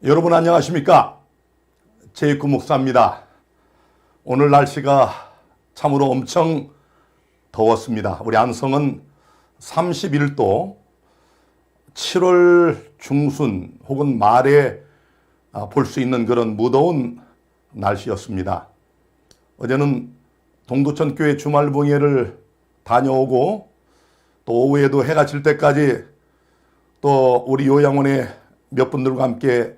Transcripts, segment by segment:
여러분 안녕하십니까? 제이크 목사입니다. 오늘 날씨가 참으로 엄청 더웠습니다. 우리 안성은 31도, 7월 중순 혹은 말에 볼 수 있는 그런 무더운 날씨였습니다. 어제는 동두천 교회 주말봉예를 다녀오고 또 오후에도 해가 질 때까지 또 우리 요양원에 몇 분들과 함께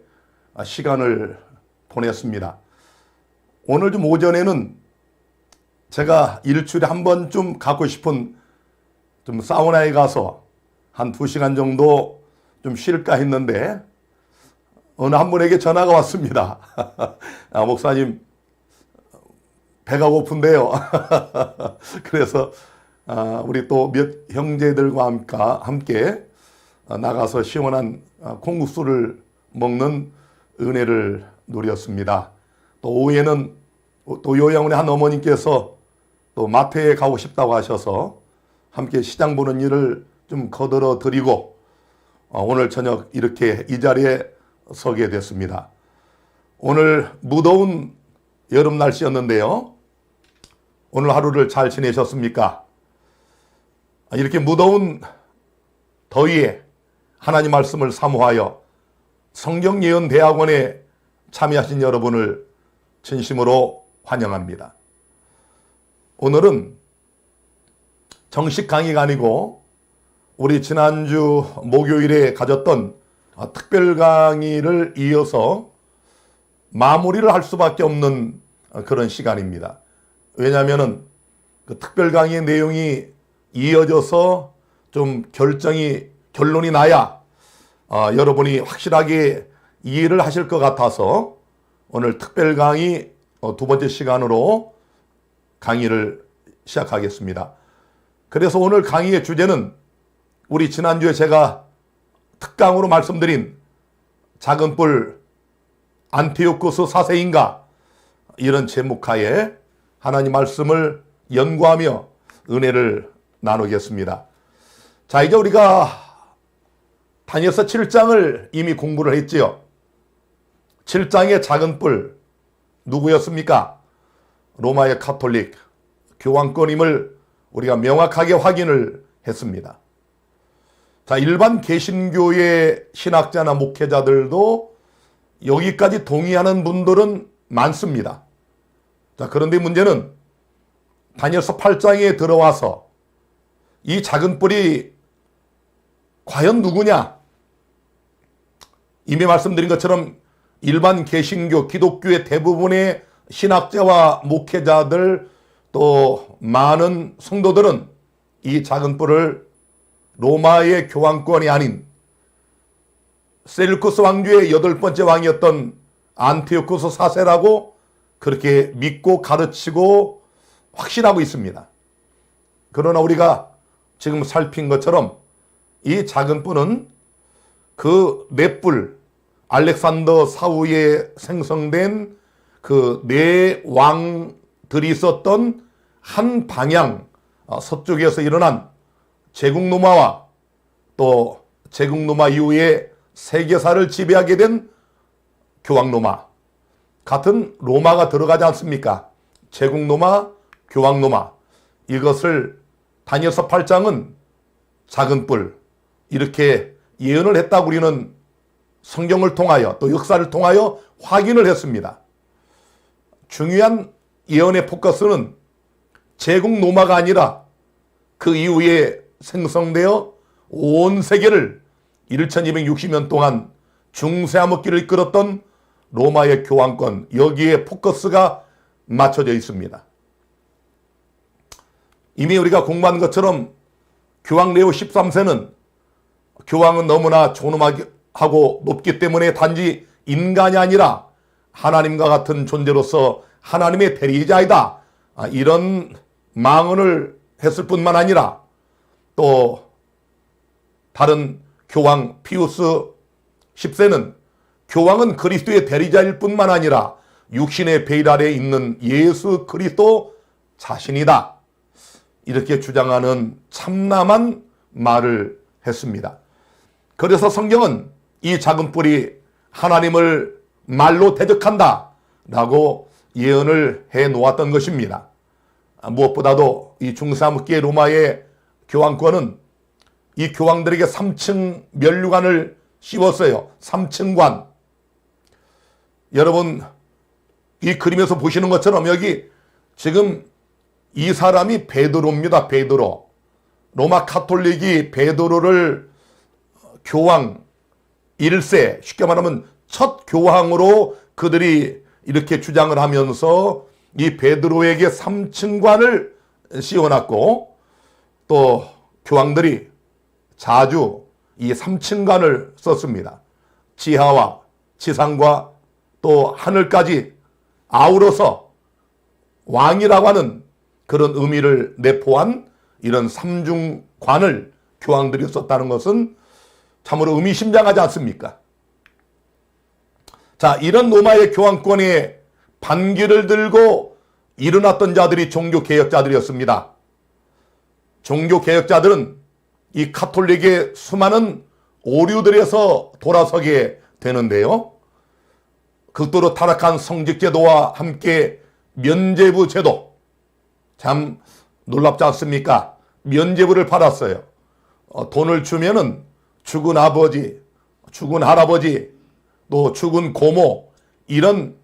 시간을 보냈습니다. 오늘 좀 오전에는 제가 일주일에 한 번쯤 가고 싶은 좀 사우나에 가서 한 2시간 정도 좀 쉴까 했는데 어느 한 분에게 전화가 왔습니다. 목사님 배가 고픈데요. 그래서 우리 또 몇 형제들과 함께 나가서 시원한 콩국수를 먹는 은혜를 누렸습니다. 또 오후에는 또 요양원의 한 어머님께서 또 마트에 가고 싶다고 하셔서 함께 시장 보는 일을 좀 거들어 드리고 오늘 저녁 이렇게 이 자리에 서게 됐습니다. 오늘 무더운 여름 날씨였는데요. 오늘 하루를 잘 지내셨습니까? 이렇게 무더운 더위에 하나님 말씀을 사모하여 성경예언대학원에 참여하신 여러분을 진심으로 환영합니다. 오늘은 정식 강의가 아니고 우리 지난주 목요일에 가졌던 특별 강의를 이어서 마무리를 할 수밖에 없는 그런 시간입니다. 왜냐하면 그 특별 강의의 내용이 이어져서 좀 결론이 나야 여러분이 확실하게 이해를 하실 것 같아서 오늘 특별 강의 두 번째 시간으로 강의를 시작하겠습니다. 그래서 오늘 강의의 주제는 우리 지난주에 제가 특강으로 말씀드린 작은 뿔 안티오코스 4세인가 이런 제목하에 하나님 말씀을 연구하며 은혜를 나누겠습니다. 자, 이제 우리가 다니엘서 7장을 이미 공부를 했지요. 7장의 작은 뿔 누구였습니까? 로마의 카톨릭 교황권임을 우리가 명확하게 확인을 했습니다. 자, 일반 개신교의 신학자나 목회자들도 여기까지 동의하는 분들은 많습니다. 자, 그런데 문제는 다니엘서 8장에 들어와서 이 작은 뿔이 과연 누구냐? 이미 말씀드린 것처럼 일반 개신교, 기독교의 대부분의 신학자와 목회자들 또 많은 성도들은 이 작은 뿔을 로마의 교황권이 아닌 셀루쿠스 왕조의 8번째 왕이었던 안티오코스 4세라고 그렇게 믿고 가르치고 확신하고 있습니다. 그러나 우리가 지금 살핀 것처럼 이 작은 뿔은 그 네 뿔, 알렉산더 사후에 생성된 그 네 왕들이 있었던 한 방향 서쪽에서 일어난 제국로마와 또 제국로마 이후에 세계사를 지배하게 된 교황로마 같은 로마가 들어가지 않습니까? 제국로마, 교황로마 이것을 다니엘서 8장은 작은 뿔 이렇게 예언을 했다고 우리는 성경을 통하여 또 역사를 통하여 확인을 했습니다. 중요한 예언의 포커스는 제국 로마가 아니라 그 이후에 생성되어 온 세계를 1260년 동안 중세암흑기를 이끌었던 로마의 교황권 여기에 포커스가 맞춰져 있습니다. 이미 우리가 공부한 것처럼 교황 레오 13세는 교황은 너무나 존엄하고 높기 때문에 단지 인간이 아니라 하나님과 같은 존재로서 하나님의 대리자이다. 이런 망언을 했을 뿐만 아니라 또 다른 교황 피우스 10세는 교황은 그리스도의 대리자일 뿐만 아니라 육신의 베일 아래에 있는 예수 그리스도 자신이다. 이렇게 주장하는 참남한 말을 했습니다. 그래서 성경은 이 작은 뿔이 하나님을 말로 대적한다 라고 예언을 해 놓았던 것입니다. 무엇보다도 이 중삼기의 로마의 교황권은 이 교황들에게 3층 면류관을 씌웠어요. 3층관. 여러분 이 그림에서 보시는 것처럼 여기 지금 이 사람이 베드로입니다. 베드로. 로마 카톨릭이 베드로를 교황 1세, 쉽게 말하면 첫 교황으로 그들이 이렇게 주장을 하면서 이 베드로에게 3층관을 씌워놨고, 또 교황들이 자주 이 3층관을 썼습니다. 지하와 지상과 또 하늘까지 아우러서 왕이라고 하는 그런 의미를 내포한 이런 삼중관을 교황들이 썼다는 것은 참으로 의미심장하지 않습니까? 자, 이런 로마의 교황권에 반기를 들고 일어났던 자들이 종교개혁자들이었습니다. 종교개혁자들은 이 카톨릭의 수많은 오류들에서 돌아서게 되는데요. 극도로 타락한 성직제도와 함께 면죄부 제도, 참 놀랍지 않습니까? 면죄부를 팔았어요. 돈을 주면은 죽은 아버지, 죽은 할아버지, 또 죽은 고모, 이런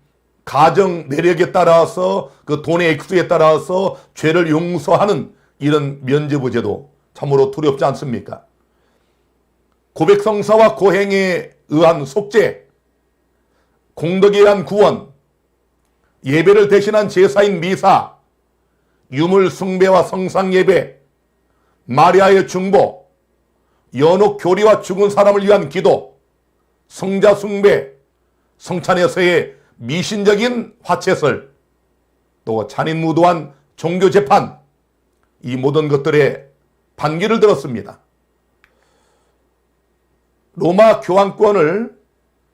가정 내력에 따라서 그 돈의 액수에 따라서 죄를 용서하는 이런 면죄부 제도, 참으로 두렵지 않습니까? 고백성사와 고행에 의한 속죄, 공덕에 의한 구원, 예배를 대신한 제사인 미사, 유물 숭배와 성상 예배, 마리아의 중보, 연옥 교리와 죽은 사람을 위한 기도, 성자 숭배, 성찬에서의 미신적인 화채설, 또 잔인무도한 종교 재판, 이 모든 것들에 반기를 들었습니다. 로마 교황권을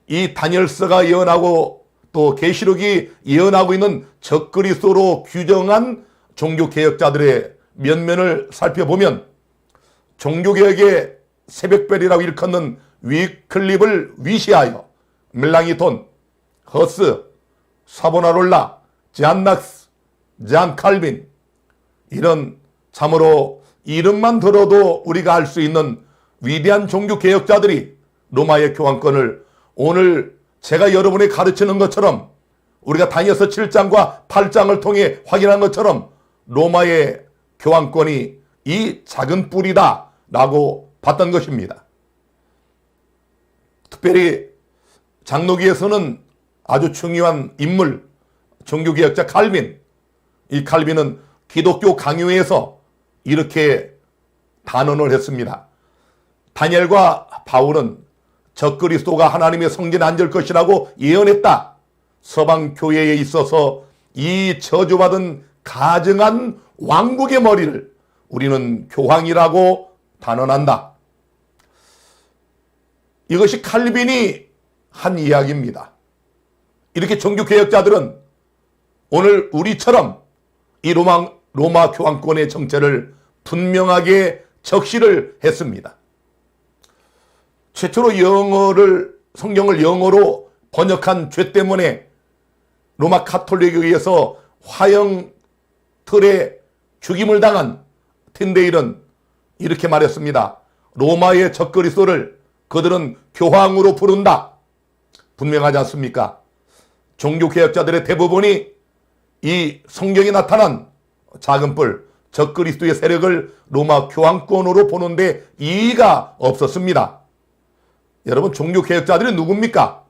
이 다니엘서가 예언하고 또 계시록이 예언하고 있는 적그리스도로 규정한 종교개혁자들의 면면을 살펴보면 종교개혁의 새벽별이라고 일컫는 위클립을 위시하여 멜랑이톤, 허스, 사보나롤라, 잔 낙스, 잔 칼빈, 이런 참으로 이름만 들어도 우리가 알 수 있는 위대한 종교개혁자들이 로마의 교황권을 오늘 제가 여러분이 가르치는 것처럼, 우리가 다니엘서 7장과 8장을 통해 확인한 것처럼 로마의 교황권이 이 작은 뿌리다 라고 봤던 것입니다. 특별히 장로기에서는 아주 중요한 인물, 종교개혁자 칼빈, 이 칼빈은 기독교 강요에서 이렇게 단언을 했습니다. 다니엘과 바울은 적그리스도가 하나님의 성전에 앉을 것이라고 예언했다. 서방 교회에 있어서 이 저주받은 가증한 왕국의 머리를 우리는 교황이라고 단언한다. 이것이 칼빈이 한 이야기입니다. 이렇게 종교개혁자들은 오늘 우리처럼 이 로마 교황권의 정체를 분명하게 적시를 했습니다. 최초로 성경을 영어로 번역한 죄 때문에 로마 카톨릭에 의해서 화형 틀에 죽임을 당한 틴데일은 이렇게 말했습니다. 로마의 적그리스도를 그들은 교황으로 부른다. 분명하지 않습니까? 종교개혁자들의 대부분이 이 성경에 나타난 작은 뿔, 적그리스도의 세력을 로마 교황권으로 보는데 이의가 없었습니다. 여러분, 종교개혁자들이 누굽니까?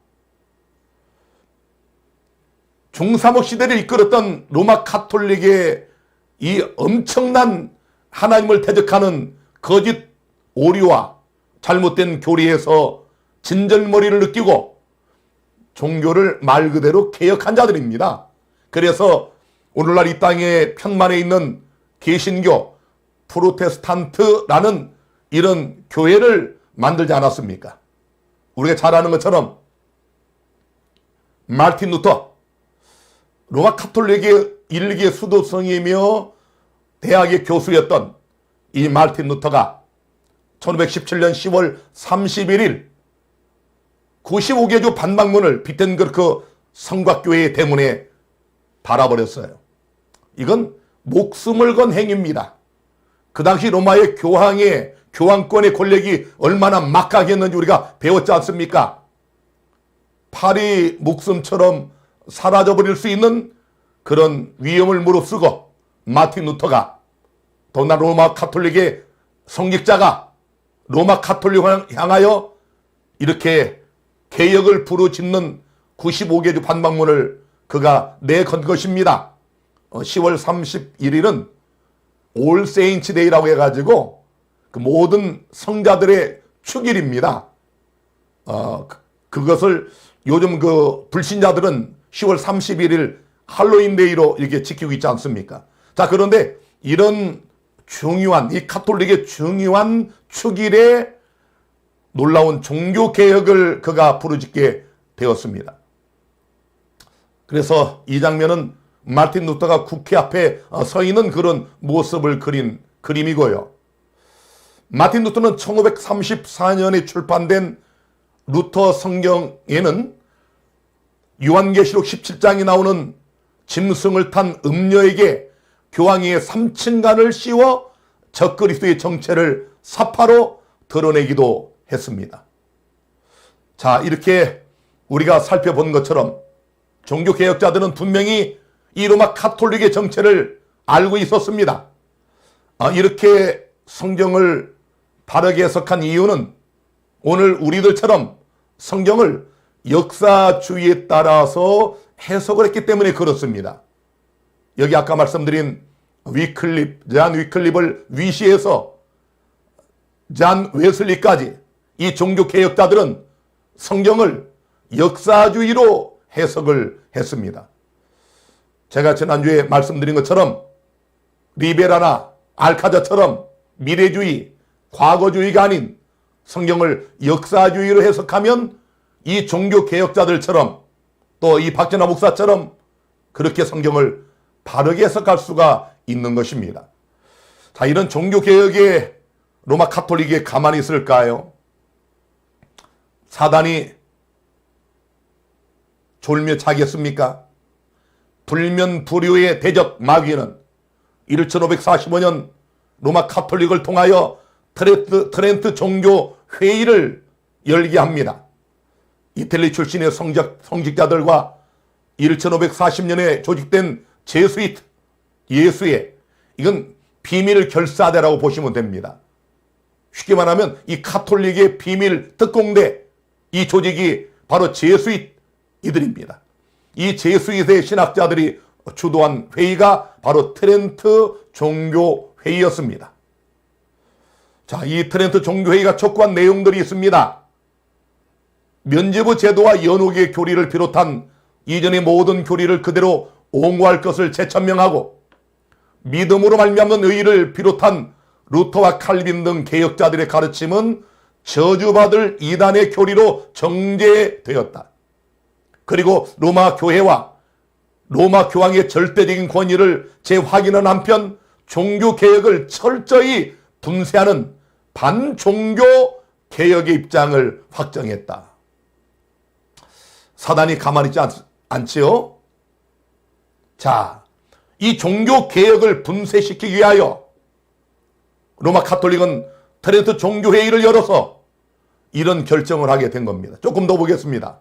중삼국 시대를 이끌었던 로마 카톨릭의 이 엄청난 하나님을 대적하는 거짓 오류와 잘못된 교리에서 진절머리를 느끼고 종교를 말 그대로 개혁한 자들입니다. 그래서 오늘날 이 땅에 편만에 있는 개신교, 프로테스탄트라는 이런 교회를 만들지 않았습니까? 우리가 잘 아는 것처럼 마르틴 루터, 로마 카톨릭의 일개 수도성이며 대학의 교수였던 이 마르틴 루터가 1517년 10월 31일 95개조 반박문을 비텐거르크 성곽교회의 대문에 달아버렸어요. 이건 목숨을 건 행위입니다. 그 당시 로마의 교황권의 권력이 얼마나 막강했는지 우리가 배웠지 않습니까? 팔이 목숨처럼 사라져버릴 수 있는 그런 위험을 무릅쓰고 마틴 루터가 더나 로마 가톨릭의 성직자가 로마 가톨릭을 향하여 이렇게 개혁을 부르짖는 95개조 반박문을 그가 내건 것입니다. 10월 31일은 올 세인츠 데이라고 해가지고 그 모든 성자들의 축일입니다. 그것을 요즘 그 불신자들은 10월 31일 할로윈 데이로 이렇게 지키고 있지 않습니까? 자, 그런데 이런 중요한, 이 가톨릭의 중요한 축일에 놀라운 종교개혁을 그가 부르짖게 되었습니다. 그래서 이 장면은 마틴 루터가 국회 앞에 서 있는 그런 모습을 그린 그림이고요. 마틴 루터는 1534년에 출판된 루터 성경에는 요한계시록 17장에 나오는 짐승을 탄 음녀에게 교황의 3층간을 씌워 적그리스도의 정체를 사파로 드러내기도 했습니다. 자, 이렇게 우리가 살펴본 것처럼 종교개혁자들은 분명히 이 로마 가톨릭의 정체를 알고 있었습니다. 이렇게 성경을 바르게 해석한 이유는 오늘 우리들처럼 성경을 역사주의에 따라서 해석을 했기 때문에 그렇습니다. 여기 아까 말씀드린 잔 위클립을 위시해서 잔 웨슬리까지 이 종교개혁자들은 성경을 역사주의로 해석을 했습니다. 제가 지난주에 말씀드린 것처럼 리베라나 알카자처럼 미래주의, 과거주의가 아닌 성경을 역사주의로 해석하면 이 종교개혁자들처럼 또 이 박전하 목사처럼 그렇게 성경을 바르게 해석할 수가 있는 것입니다. 자, 이런 종교개혁에 로마 가톨릭이 가만히 있을까요? 사단이 졸며 자겠습니까? 불면불효의 대적 마귀는 1545년 로마 가톨릭을 통하여 트렌트 종교 회의를 열게 합니다. 이탈리 출신의 성직자들과 1540년에 조직된 제수이트 예수회, 이건 비밀 결사대라고 보시면 됩니다. 쉽게 말하면 이 가톨릭의 비밀 특공대, 이 조직이 바로 제수이트이들입니다. 이 제수이트의 신학자들이 주도한 회의가 바로 트렌트 종교회의였습니다. 자, 이 트렌트 종교회의가 촉구한 내용들이 있습니다. 면죄부 제도와 연옥의 교리를 비롯한 이전의 모든 교리를 그대로 옹호할 것을 재천명하고 믿음으로 말미암는 의의를 비롯한 루터와 칼빈 등 개혁자들의 가르침은 저주받을 이단의 교리로 정죄되었다. 그리고 로마 교회와 로마 교황의 절대적인 권위를 재확인한 한편 종교개혁을 철저히 분쇄하는 반종교 개혁의 입장을 확정했다. 사단이 가만히 있지 않지요? 자, 이 종교개혁을 분쇄시키기 위하여 로마 가톨릭은 트렌트 종교회의를 열어서 이런 결정을 하게 된 겁니다. 조금 더 보겠습니다.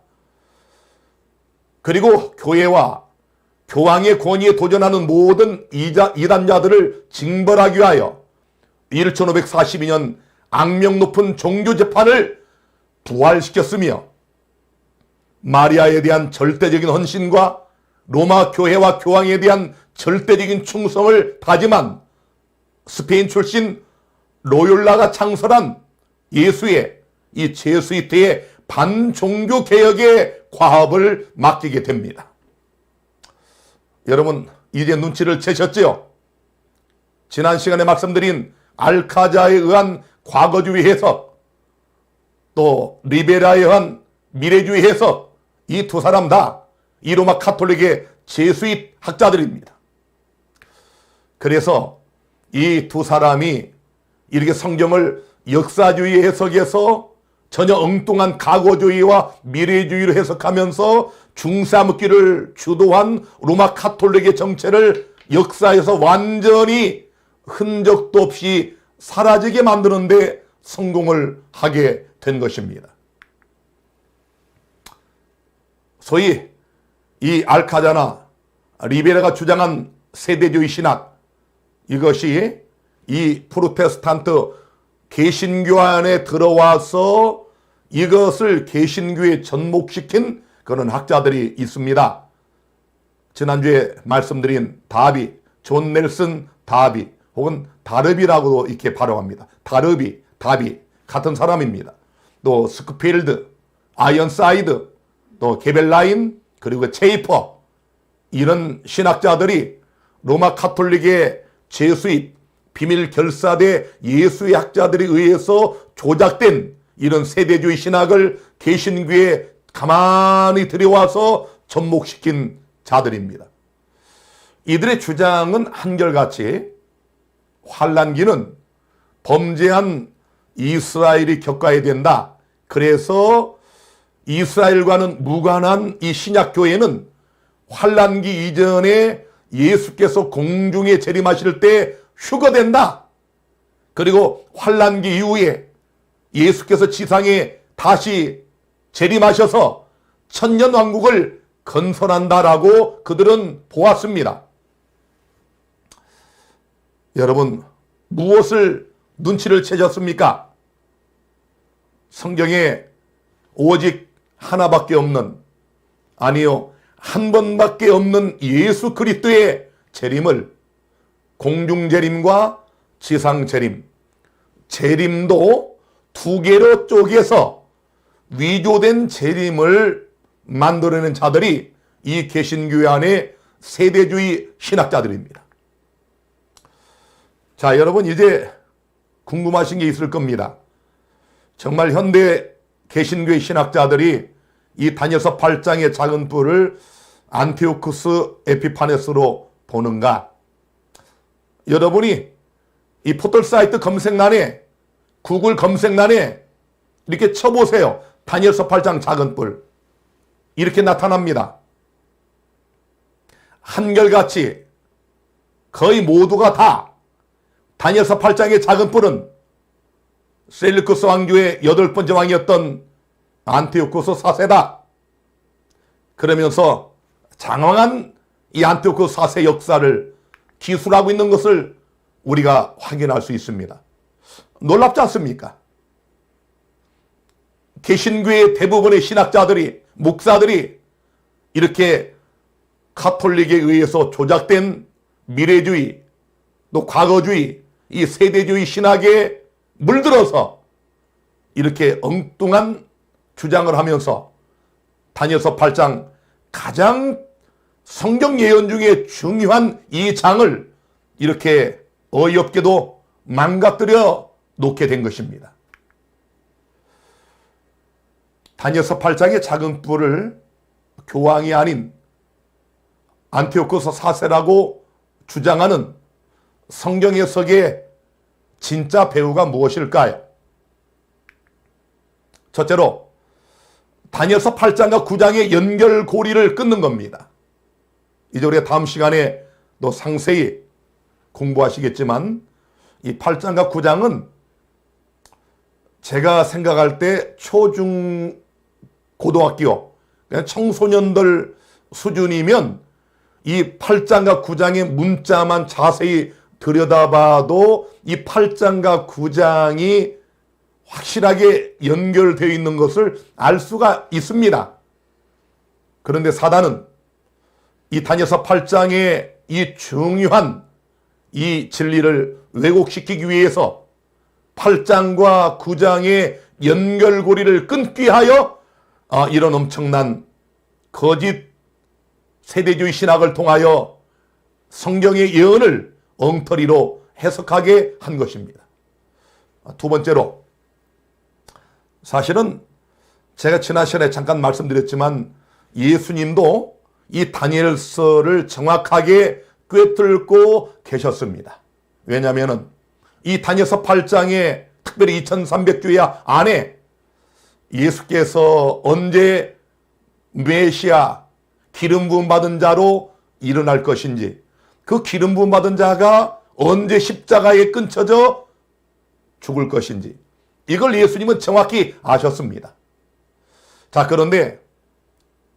그리고 교회와 교황의 권위에 도전하는 모든 이단자들을 징벌하기 위하여 1542년 악명 높은 종교재판을 부활시켰으며 마리아에 대한 절대적인 헌신과 로마 교회와 교황에 대한 절대적인 충성을 다짐한 스페인 출신 로욜라가 창설한 예수의 이 제수이트의 반종교개혁의 과업을 맡기게 됩니다. 여러분, 이제 눈치를 채셨죠? 지난 시간에 말씀드린 알카자에 의한 과거주의 해석, 또 리베라에 의한 미래주의 해석, 이 두 사람 다 이 로마 가톨릭의 제수잇 학자들입니다. 그래서 이 두 사람이 이렇게 성경을 역사주의 해석에서 전혀 엉뚱한 과거주의와 미래주의를 해석하면서 중삼흑기를 주도한 로마 카톨릭의 정체를 역사에서 완전히 흔적도 없이 사라지게 만드는데 성공을 하게 된 것입니다. 소위 이 알카자나 리베라가 주장한 세대주의 신학, 이것이 이 프로테스탄트 개신교 안에 들어와서 이것을 개신교에 접목시킨 그런 학자들이 있습니다. 지난주에 말씀드린 다비, 존 넬슨 다비, 혹은 다르비라고도 이렇게 발음합니다. 다르비, 다비 같은 사람입니다. 또 스크필드, 아이언사이드, 또 게벨라인, 그리고 체이퍼, 이런 신학자들이 로마 카톨릭의 제수입, 비밀 결사대 예수의 학자들에 의해서 조작된 이런 세대주의 신학을 개신교에 가만히 들여와서 접목시킨 자들입니다. 이들의 주장은 한결같이 환란기는 범죄한 이스라엘이 겪어야 된다. 그래서 이스라엘과는 무관한 이 신약교회는 환란기 이전에 예수께서 공중에 재림하실 때 휴거된다. 그리고 환란기 이후에 예수께서 지상에 다시 재림하셔서 천년왕국을 건설한다라고 그들은 보았습니다. 여러분, 무엇을 눈치를 채셨습니까? 성경에 오직 하나밖에 없는, 아니요, 한 번밖에 없는 예수 그리스도의 재림을 공중 재림과 지상 재림, 재림도 두 개로 쪼개서 위조된 재림을 만들어낸 자들이 이 개신교회 안에 세대주의 신학자들입니다. 자, 여러분, 이제 궁금하신 게 있을 겁니다. 정말 현대 개신교의 신학자들이 이 다니엘서 8장의 작은 뿔을 안티오쿠스 에피파네스로 보는가? 여러분이 이 포털 사이트 검색란에, 구글 검색란에 이렇게 쳐보세요. 다니엘서 8장 작은 뿔. 이렇게 나타납니다. 한결같이 거의 모두가 다 다니엘서 8장의 작은 뿔은 셀루쿠스 왕조의 8번째 왕이었던 안티오쿠스 4세다. 그러면서 장황한 이 안티오쿠스 4세 역사를 기술하고 있는 것을 우리가 확인할 수 있습니다. 놀랍지 않습니까? 개신교의 대부분의 신학자들이, 목사들이 이렇게 카톨릭에 의해서 조작된 미래주의, 또 과거주의, 이 세대주의 신학에 물들어서 이렇게 엉뚱한 주장을 하면서 다니엘서 8장 가장 성경 예언 중에 중요한 이 장을 이렇게 어이없게도 망가뜨려 놓게 된 것입니다. 다니엘서 8장의 작은 뿔을 교황이 아닌 안티오쿠스 4세라고 주장하는 성경 해석의 진짜 배우가 무엇일까요? 첫째로 다니엘서 8장과 9장의 연결고리를 끊는 겁니다. 이제 우리가 다음 시간에 또 상세히 공부하시겠지만 이 8장과 9장은 제가 생각할 때 초중 고등학교, 그냥 청소년들 수준이면 이 8장과 9장의 문자만 자세히 들여다봐도 이 8장과 9장이 확실하게 연결되어 있는 것을 알 수가 있습니다. 그런데 사단은 이 다니엘서 8장의 이 중요한 이 진리를 왜곡시키기 위해서 8장과 9장의 연결고리를 끊기 하여 이런 엄청난 거짓 세대주의 신학을 통하여 성경의 예언을 엉터리로 해석하게 한 것입니다. 두 번째로, 사실은 제가 지난 시간에 잠깐 말씀드렸지만 예수님도 이 다니엘서를 정확하게 꿰뚫고 계셨습니다. 왜냐하면 이 다니엘서 8장에 특별히 2300주야 안에 예수께서 언제 메시아 기름 부음 받은 자로 일어날 것인지, 그 기름 부음 받은 자가 언제 십자가에 끊쳐져 죽을 것인지, 이걸 예수님은 정확히 아셨습니다. 자, 그런데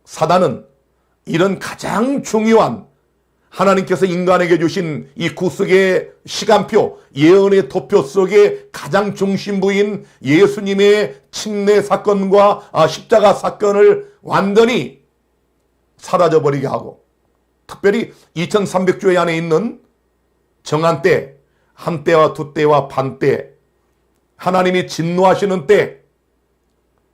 사단은 이런 가장 중요한 하나님께서 인간에게 주신 이 구속의 시간표, 예언의 도표 속에 가장 중심부인 예수님의 침례 사건과 십자가 사건을 완전히 사라져버리게 하고, 특별히 2300주의 안에 있는 정한 때, 한 때와 두 때와 반 때, 하나님이 진노하시는 때,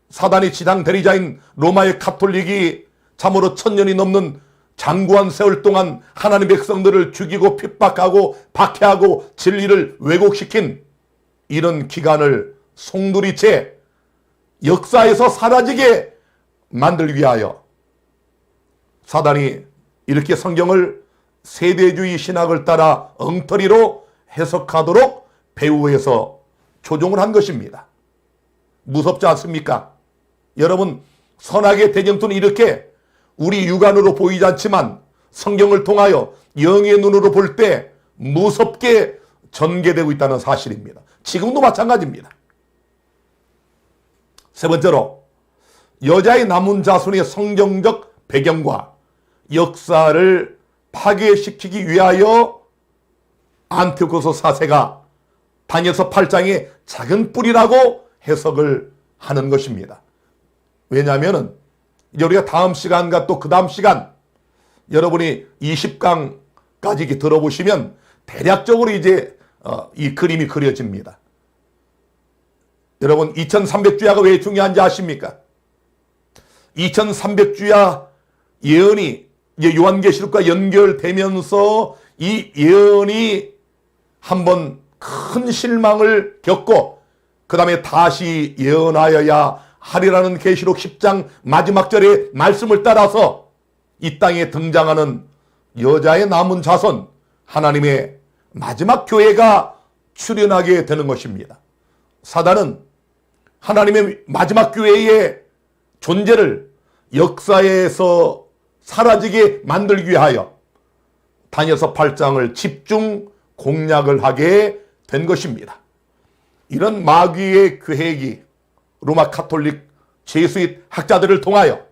사단이 지당 대리자인 로마의 가톨릭이 참으로 1000년이 넘는 장구한 세월 동안 하나님 백성들을 죽이고 핍박하고 박해하고 진리를 왜곡시킨 이런 기간을 송두리째 역사에서 사라지게 만들기 위하여 사단이 이렇게 성경을 세대주의 신학을 따라 엉터리로 해석하도록 배후에서 조종을 한 것입니다. 무섭지 않습니까? 여러분, 선악의 대쟁투는 이렇게 우리 육안으로 보이지 않지만 성경을 통하여 영의 눈으로 볼 때 무섭게 전개되고 있다는 사실입니다. 지금도 마찬가지입니다. 세 번째로, 여자의 남은 자손의 성경적 배경과 역사를 파괴시키기 위하여 안티오코스 4세가 다니엘서 8장의 작은 뿌리라고 해석을 하는 것입니다. 왜냐하면 이제 우리가 다음 시간과 또 그 다음 시간, 여러분이 20강까지 들어보시면 대략적으로 이제 이 그림이 그려집니다. 여러분, 2300주야가 왜 중요한지 아십니까? 2300주야 예언이 이제 요한계시록과 연결되면서 이 예언이 한번 큰 실망을 겪고 그 다음에 다시 예언하여야 하리라는 계시록 10장 마지막 절의 말씀을 따라서 이 땅에 등장하는 여자의 남은 자손, 하나님의 마지막 교회가 출현하게 되는 것입니다. 사단은 하나님의 마지막 교회의 존재를 역사에서 사라지게 만들기 위하여 다니엘서 8장을 집중 공략을 하게 된 것입니다. 이런 마귀의 계획이 로마 가톨릭 제수잇 학자들을 통하여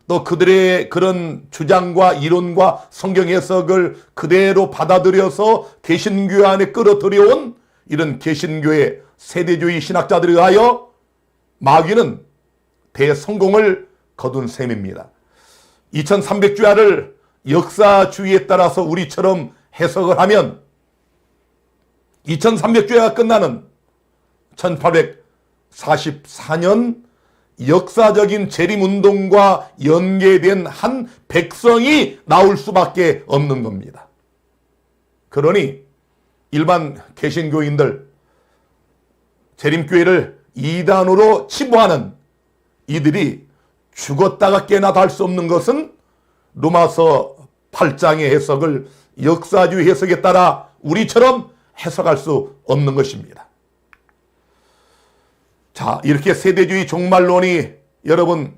또 그들의 그런 주장과 이론과 성경 해석을 그대로 받아들여서 개신교 안에 끌어들여온 이런 개신교의 세대주의 신학자들에 의하여 마귀는 대성공을 거둔 셈입니다. 2300주야를 역사주의에 따라서 우리처럼 해석을 하면 2300주야가 끝나는 1844년 역사적인 재림운동과 연계된 한 백성이 나올 수밖에 없는 겁니다. 그러니 일반 개신교인들, 재림교회를 이단으로 치부하는 이들이 죽었다가 깨나도 할 수 없는 것은 로마서 8장의 해석을 역사주의 해석에 따라 우리처럼 해석할 수 없는 것입니다. 자, 이렇게 세대주의 종말론이 여러분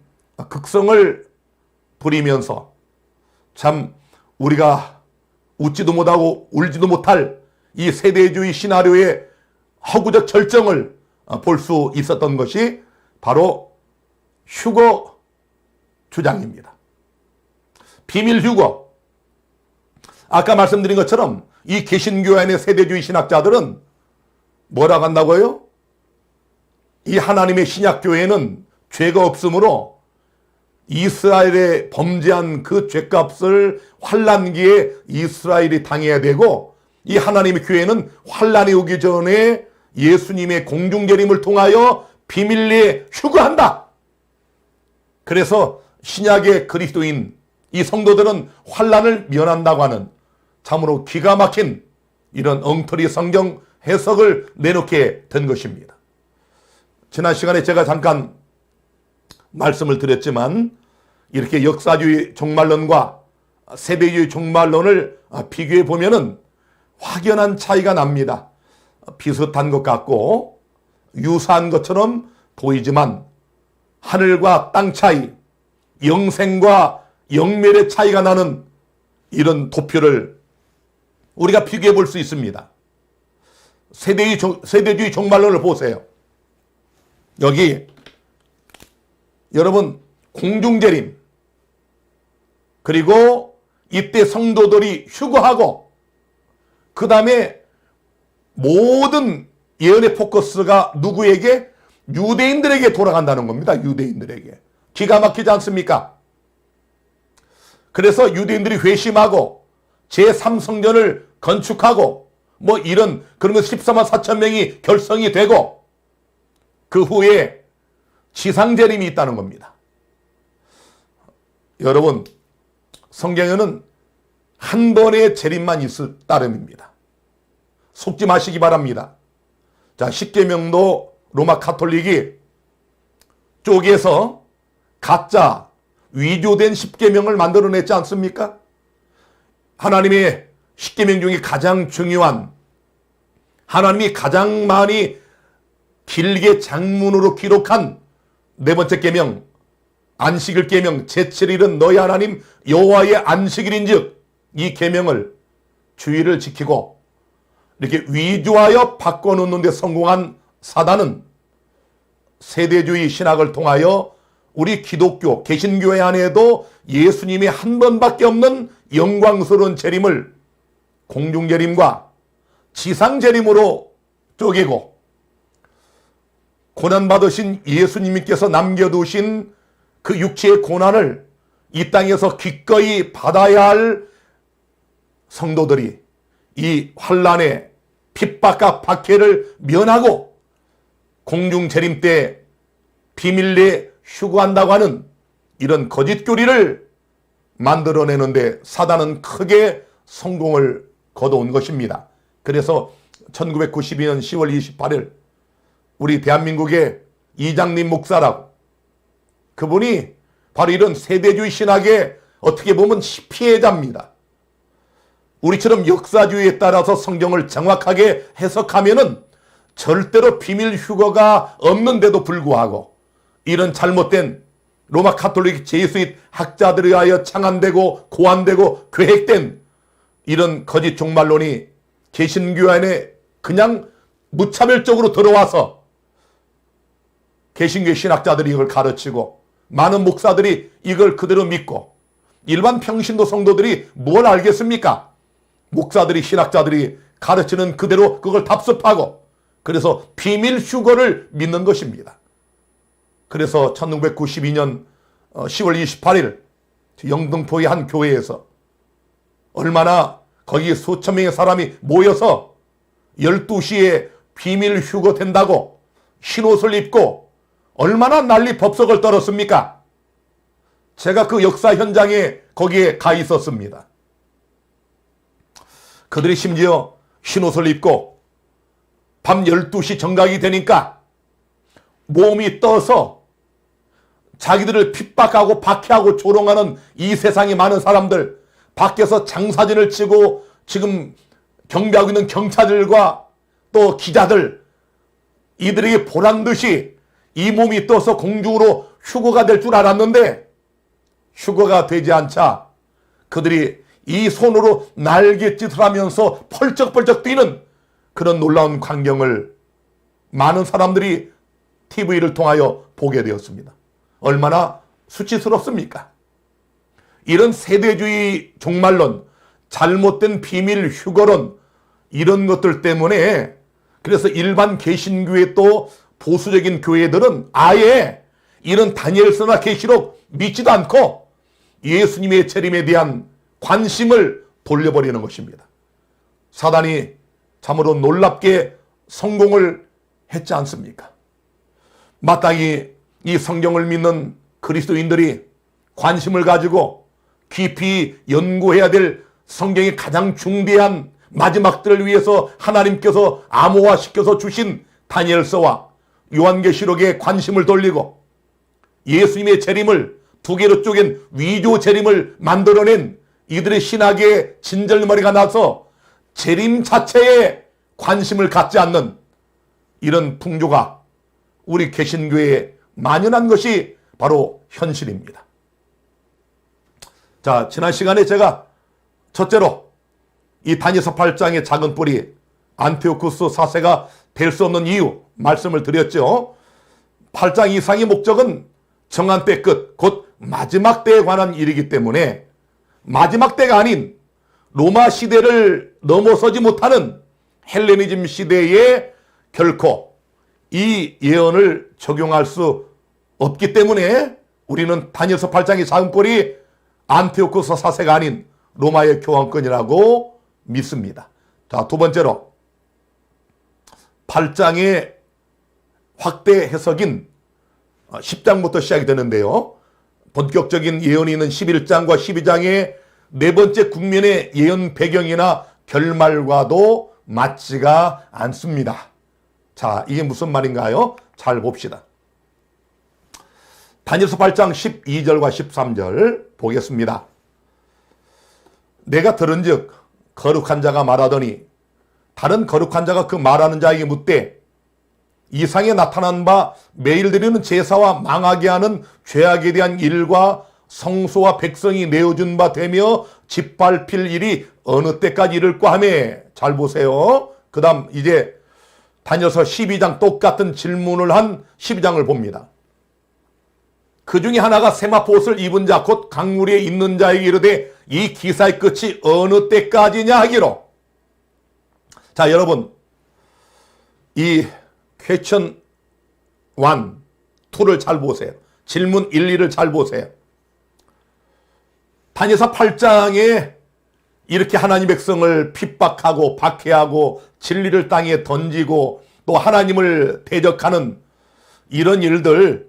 극성을 부리면서 참 우리가 웃지도 못하고 울지도 못할 이 세대주의 시나리오의 허구적 절정을 볼 수 있었던 것이 바로 휴거 주장입니다. 비밀 휴거. 아까 말씀드린 것처럼 이 개신교 안의 세대주의 신학자들은 뭐라고 한다고요? 이 하나님의 신약교회는 죄가 없으므로 이스라엘에 범죄한 그 죄값을 환란기에 이스라엘이 당해야 되고, 이 하나님의 교회는 환란이 오기 전에 예수님의 공중재림을 통하여 비밀리에 휴거한다. 그래서 신약의 그리스도인 이 성도들은 환란을 면한다고 하는 참으로 기가 막힌 이런 엉터리 성경 해석을 내놓게 된 것입니다. 지난 시간에 제가 잠깐 말씀을 드렸지만 이렇게 역사주의 종말론과 세대주의 종말론을 비교해 보면은 확연한 차이가 납니다. 비슷한 것 같고 유사한 것처럼 보이지만 하늘과 땅 차이, 영생과 영멸의 차이가 나는 이런 도표를 우리가 비교해 볼 수 있습니다. 세대주의 종말론을 보세요. 여기 여러분 공중재림, 그리고 이때 성도들이 휴거하고 그 다음에 모든 예언의 포커스가 누구에게? 유대인들에게 돌아간다는 겁니다. 유대인들에게. 기가 막히지 않습니까? 그래서 유대인들이 회심하고 제3성전을 건축하고 뭐 이런 그러면서 14만 4천 명이 결성이 되고 그 후에 지상재림이 있다는 겁니다. 여러분 성경에는 한 번의 재림만 있을 따름입니다. 속지 마시기 바랍니다. 자, 십계명도 로마 카톨릭이 쪼개서 가짜 위조된 십계명을 만들어냈지 않습니까? 하나님의 십계명 중에 가장 중요한, 하나님이 가장 많이 길게 장문으로 기록한 네 번째 계명, 안식일 계명, 제7일은 너희 하나님 여호와의 안식일인즉, 이 계명을 주의를 지키고 이렇게 위조하여 바꿔놓는 데 성공한 사단은 세대주의 신학을 통하여 우리 기독교 개신교회 안에도 예수님이 한 번밖에 없는 영광스러운 재림을 공중재림과 지상재림으로 쪼개고, 고난받으신 예수님께서 남겨두신 그 육체의 고난을 이 땅에서 기꺼이 받아야 할 성도들이 이 환난의 핍박과 박해를 면하고 공중재림 때 비밀리에 휴거한다고 하는 이런 거짓 교리를 만들어내는데 사단은 크게 성공을 거둬온 것입니다. 그래서 1992년 10월 28일 우리 대한민국의 이장님 목사라고, 그분이 바로 이런 세대주의 신학의 어떻게 보면 피해자입니다. 우리처럼 역사주의에 따라서 성경을 정확하게 해석하면은 절대로 비밀 휴거가 없는데도 불구하고 이런 잘못된 로마 카톨릭 제수잇 학자들에 의하여 창안되고 고안되고 계획된 이런 거짓 종말론이 개신교 안에 그냥 무차별적으로 들어와서 개신교 신학자들이 이걸 가르치고 많은 목사들이 이걸 그대로 믿고 일반 평신도 성도들이 뭘 알겠습니까? 목사들이 신학자들이 가르치는 그대로 그걸 답습하고 그래서 비밀 휴거를 믿는 것입니다. 그래서 1992년 10월 28일 영등포의 한 교회에서 얼마나 거기 수천 명의 사람이 모여서 12시에 비밀 휴거 된다고 흰옷을 입고 얼마나 난리 법석을 떨었습니까? 제가 그 역사 현장에 거기에 가 있었습니다. 그들이 심지어 흰옷을 입고 밤 12시 정각이 되니까 몸이 떠서 자기들을 핍박하고 박해하고 조롱하는 이 세상에 많은 사람들, 밖에서 장사진을 치고 지금 경비하고 있는 경찰들과 또 기자들, 이들에게 보란듯이 이 몸이 떠서 공중으로 휴거가 될 줄 알았는데 휴거가 되지 않자 그들이 이 손으로 날갯짓을 하면서 펄쩍펄쩍 뛰는 그런 놀라운 광경을 많은 사람들이 TV를 통하여 보게 되었습니다. 얼마나 수치스럽습니까? 이런 세대주의 종말론, 잘못된 비밀 휴거론, 이런 것들 때문에 그래서 일반 개신교회 또 보수적인 교회들은 아예 이런 다니엘서나 계시록 믿지도 않고 예수님의 재림에 대한 관심을 돌려버리는 것입니다. 사단이 참으로 놀랍게 성공을 했지 않습니까? 마땅히 이 성경을 믿는 그리스도인들이 관심을 가지고 깊이 연구해야 될 성경의 가장 중대한 마지막들을 위해서 하나님께서 암호화시켜서 주신 다니엘서와 요한계시록에 관심을 돌리고 예수님의 재림을 두 개로 쪼갠 위조 재림을 만들어낸 이들의 신학의 진절머리가 나서 재림 자체에 관심을 갖지 않는 이런 풍조가 우리 개신교에 만연한 것이 바로 현실입니다. 자, 지난 시간에 제가 첫째로 이 다니엘서 8장의 작은 뿔이 안티오쿠스 4세가 될 수 없는 이유 말씀을 드렸죠. 8장 이상의 목적은 정한 때 끝, 곧 마지막 때에 관한 일이기 때문에 마지막 때가 아닌 로마 시대를 넘어서지 못하는 헬레니즘 시대에 결코 이 예언을 적용할 수 없기 때문에 우리는 다니엘서 8장의 작은 뿔이 안티오쿠스 4세가 아닌 로마의 교황권이라고 믿습니다. 자, 두 번째로 8장의 확대 해석인 10장부터 시작이 되는데요. 본격적인 예언이 있는 11장과 12장의 네 번째 국면의 예언 배경이나 결말과도 맞지가 않습니다. 자, 이게 무슨 말인가요? 잘 봅시다. 다니엘서 8장 12절과 13절 보겠습니다. 내가 들은즉 거룩한 자가 말하더니 다른 거룩한 자가 그 말하는 자에게 묻되 이상에 나타난 바 매일 드리는 제사와 망하게 하는 죄악에 대한 일과 성소와 백성이 내어준 바 되며 짓밟힐 일이 어느 때까지 이를까 하며, 잘 보세요. 그 다음 이제 다니엘서 12장 똑같은 질문을 한 12장을 봅니다. 그 중에 하나가 세마포 옷을 입은 자 곧 강물 위에 있는 자에게 이르되 이 기사의 끝이 어느 때까지냐 하기로. 자, 여러분, 이 퀘션 1, 2를 잘 보세요. 질문 1, 2를 잘 보세요. 다니엘서 8장에 이렇게 하나님 백성을 핍박하고 박해하고 진리를 땅에 던지고 또 하나님을 대적하는 이런 일들이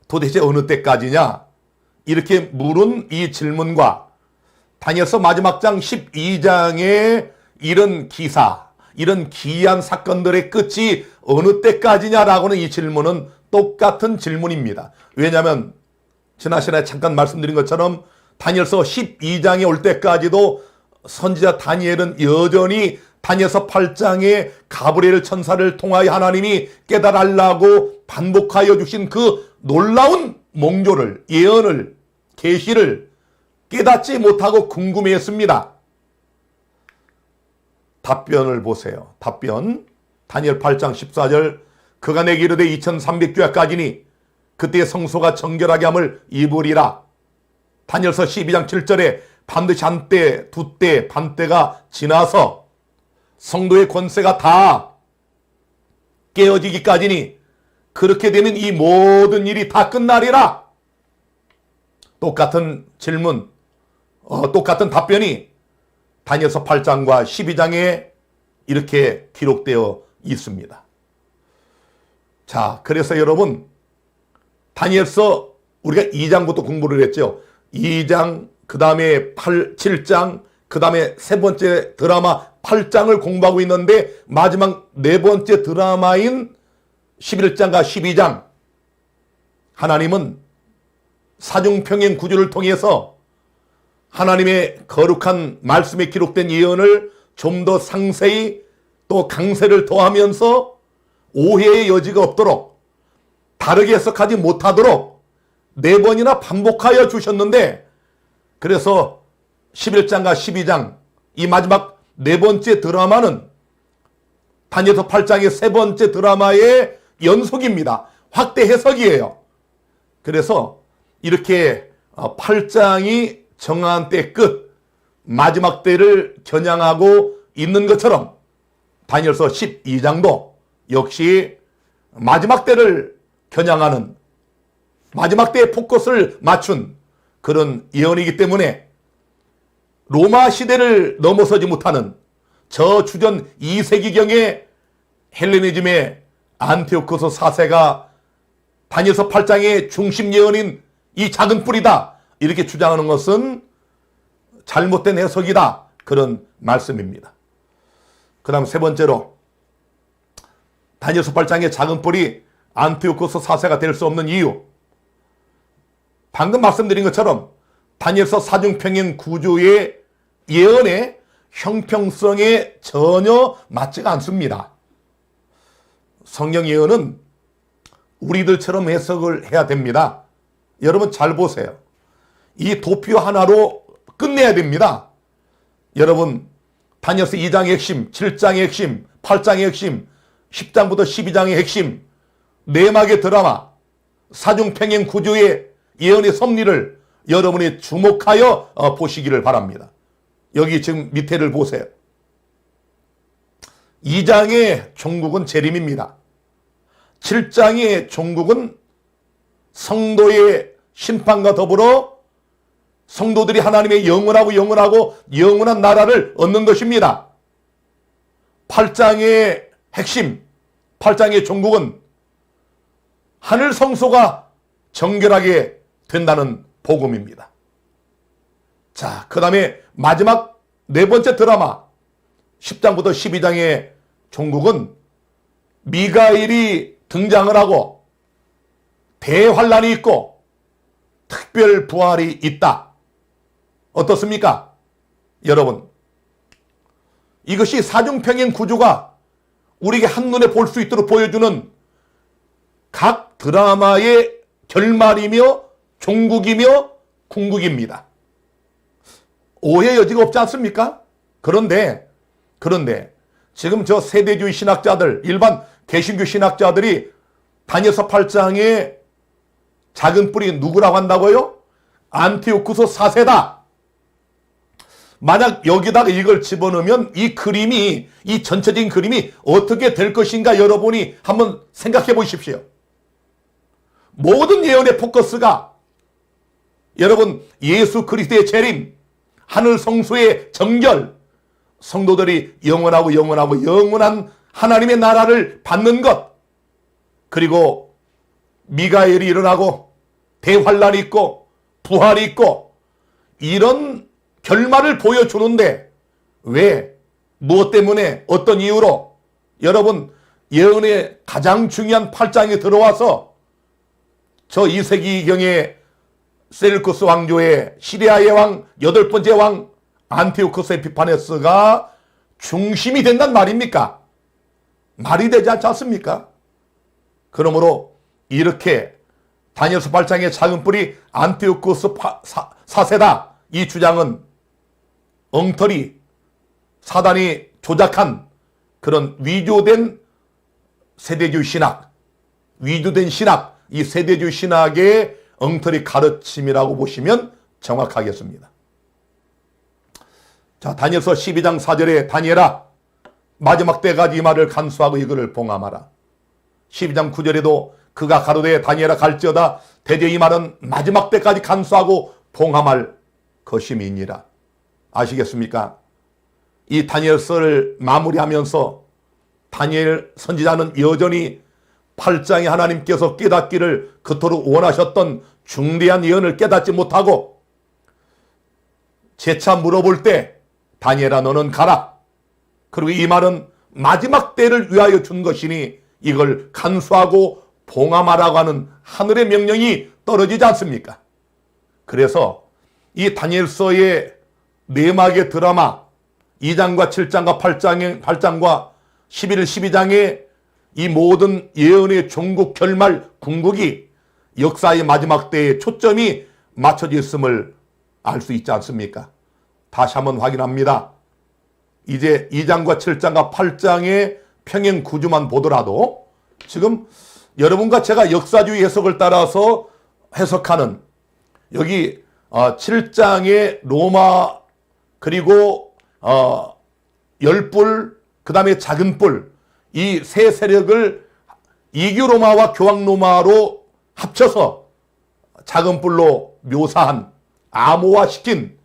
도대체 어느 때까지냐? 이렇게 물은 이 질문과 다니엘서 마지막 장 12장의 이런 기사, 이런 기이한 사건들의 끝이 어느 때까지냐라고는 이 질문은 똑같은 질문입니다. 왜냐하면 지난 시간에 잠깐 말씀드린 것처럼 다니엘서 12장에 올 때까지도 선지자 다니엘은 여전히 다니엘서 8장에 가브리엘 천사를 통하여 하나님이 깨달으려고 반복하여 주신 그 놀라운 몽조를, 예언을, 계시를 깨닫지 못하고 궁금해했습니다. 답변을 보세요. 답변. 다니엘 8장 14절. 그가 내게 이르되 2300주야까지니 그때의 성소가 정결하게 함을 입으리라. 다니엘서 12장 7절에 반드시 한때, 두때, 반때가 지나서 성도의 권세가 다 깨어지기까지니 그렇게 되면 이 모든 일이 다 끝나리라. 똑같은 질문, 똑같은 답변이 다니엘서 8장과 12장에 이렇게 기록되어 있습니다. 자, 그래서 여러분, 다니엘서 우리가 2장부터 공부를 했죠. 2장, 그 다음에 7장, 그 다음에 세 번째 드라마 8장을 공부하고 있는데 마지막 네 번째 드라마인 11장과 12장, 하나님은 사중평행 구조를 통해서 하나님의 거룩한 말씀에 기록된 예언을 좀 더 상세히 또 강세를 더하면서 오해의 여지가 없도록 다르게 해석하지 못하도록 네 번이나 반복하여 주셨는데, 그래서 11장과 12장 이 마지막 네 번째 드라마는 다니엘서 8장의 세 번째 드라마의 연속입니다. 확대 해석이에요. 그래서 이렇게 8장이 정한 때 끝, 마지막 때를 겨냥하고 있는 것처럼 다니엘서 12장도 역시 마지막 때를 겨냥하는, 마지막 때에 포커스를 맞춘 그런 예언이기 때문에 로마 시대를 넘어서지 못하는 저 주전 2세기경의 헬레니즘의 안티오쿠스 4세가 다니엘서 8장의 중심 예언인 이 작은 뿔이다, 이렇게 주장하는 것은 잘못된 해석이다, 그런 말씀입니다. 그 다음 세 번째로 다니엘서 8장의 작은 뿔이 안티오쿠스 4세가 될 수 없는 이유, 방금 말씀드린 것처럼 다니엘서 사중평행 구조의 예언의 형평성에 전혀 맞지가 않습니다. 성경 예언은 우리들처럼 해석을 해야 됩니다. 여러분 잘 보세요. 이 도표 하나로 끝내야 됩니다. 여러분 다니엘서 2장의 핵심, 7장의 핵심, 8장의 핵심, 10장부터 12장의 핵심, 내막의 드라마, 사중평행 구조의 예언의 섭리를 여러분이 주목하여 보시기를 바랍니다. 여기 지금 밑에를 보세요. 2장의 종국은 재림입니다. 7장의 종국은 성도의 심판과 더불어 성도들이 하나님의 영원한 나라를 얻는 것입니다. 8장의 핵심, 8장의 종국은 하늘 성소가 정결하게 된다는 복음입니다. 자, 그 다음에 마지막 네 번째 드라마 10장부터 12장의 종국은 미가엘이 등장을 하고 대환란이 있고 특별 부활이 있다. 어떻습니까? 여러분, 이것이 사중평행 구조가 우리에게 한눈에 볼 수 있도록 보여주는 각 드라마의 결말이며 종국이며 궁극입니다. 오해 여지가 없지 않습니까? 그런데 지금 저 세대주의 신학자들, 일반 개신교 신학자들이 다니엘서 8장에 작은 뿔이 누구라고 한다고요? 안티오쿠스 4세다. 만약 여기다가 이걸 집어넣으면 이 그림이, 이 전체적인 그림이 어떻게 될 것인가 여러분이 한번 생각해 보십시오. 모든 예언의 포커스가 여러분 예수 그리스도의 재림, 하늘 성소의 정결, 성도들이 영원한 하나님의 나라를 받는 것, 그리고 미가엘이 일어나고 대환란이 있고 부활이 있고 이런 결말을 보여주는데 왜, 무엇 때문에, 어떤 이유로 여러분 예언의 가장 중요한 8장에 들어와서 저 2세기경에 셀루쿠스 왕조의 시리아의 왕, 8번째 왕 안티오쿠스 에피파네스가 중심이 된단 말입니까? 말이 되지 않지 않습니까? 그러므로 이렇게 다니엘서 8장의 작은 뿔이 안티오쿠스 4세다. 이 주장은 엉터리, 사단이 조작한 그런 위조된 세대주의 신학, 위조된 신학, 이 세대주의 신학의 엉터리 가르침이라고 보시면 정확하겠습니다. 자, 다니엘서 12장 4절에 다니엘아 마지막 때까지 이 말을 간수하고 이거를 봉함하라. 12장 9절에도 그가 가로되 다니엘아 갈지어다 대저 이 말은 마지막 때까지 간수하고 봉함할 것임이니라. 아시겠습니까? 이 다니엘서를 마무리하면서 다니엘 선지자는 여전히 8장에 하나님께서 깨닫기를 그토록 원하셨던 중대한 예언을 깨닫지 못하고 재차 물어볼 때 다니엘아 너는 가라. 그리고 이 말은 마지막 때를 위하여 준 것이니 이걸 간수하고 봉함하라고 하는 하늘의 명령이 떨어지지 않습니까? 그래서 이 다니엘서의 내막의 드라마 2장과 7장과 8장과 11, 12장의 이 모든 예언의 종국, 결말, 궁극이 역사의 마지막 때에 초점이 맞춰져 있음을 알 수 있지 않습니까? 다시 한번 확인합니다. 이제 2장과 7장과 8장의 평행 구조만 보더라도 지금 여러분과 제가 역사주의 해석을 따라서 해석하는 여기 7장의 로마 그리고 열뿔 그 다음에 작은 뿔 이 세 세력을 이교 로마와 교황 로마로 합쳐서 작은 뿔로 묘사한 암호화시킨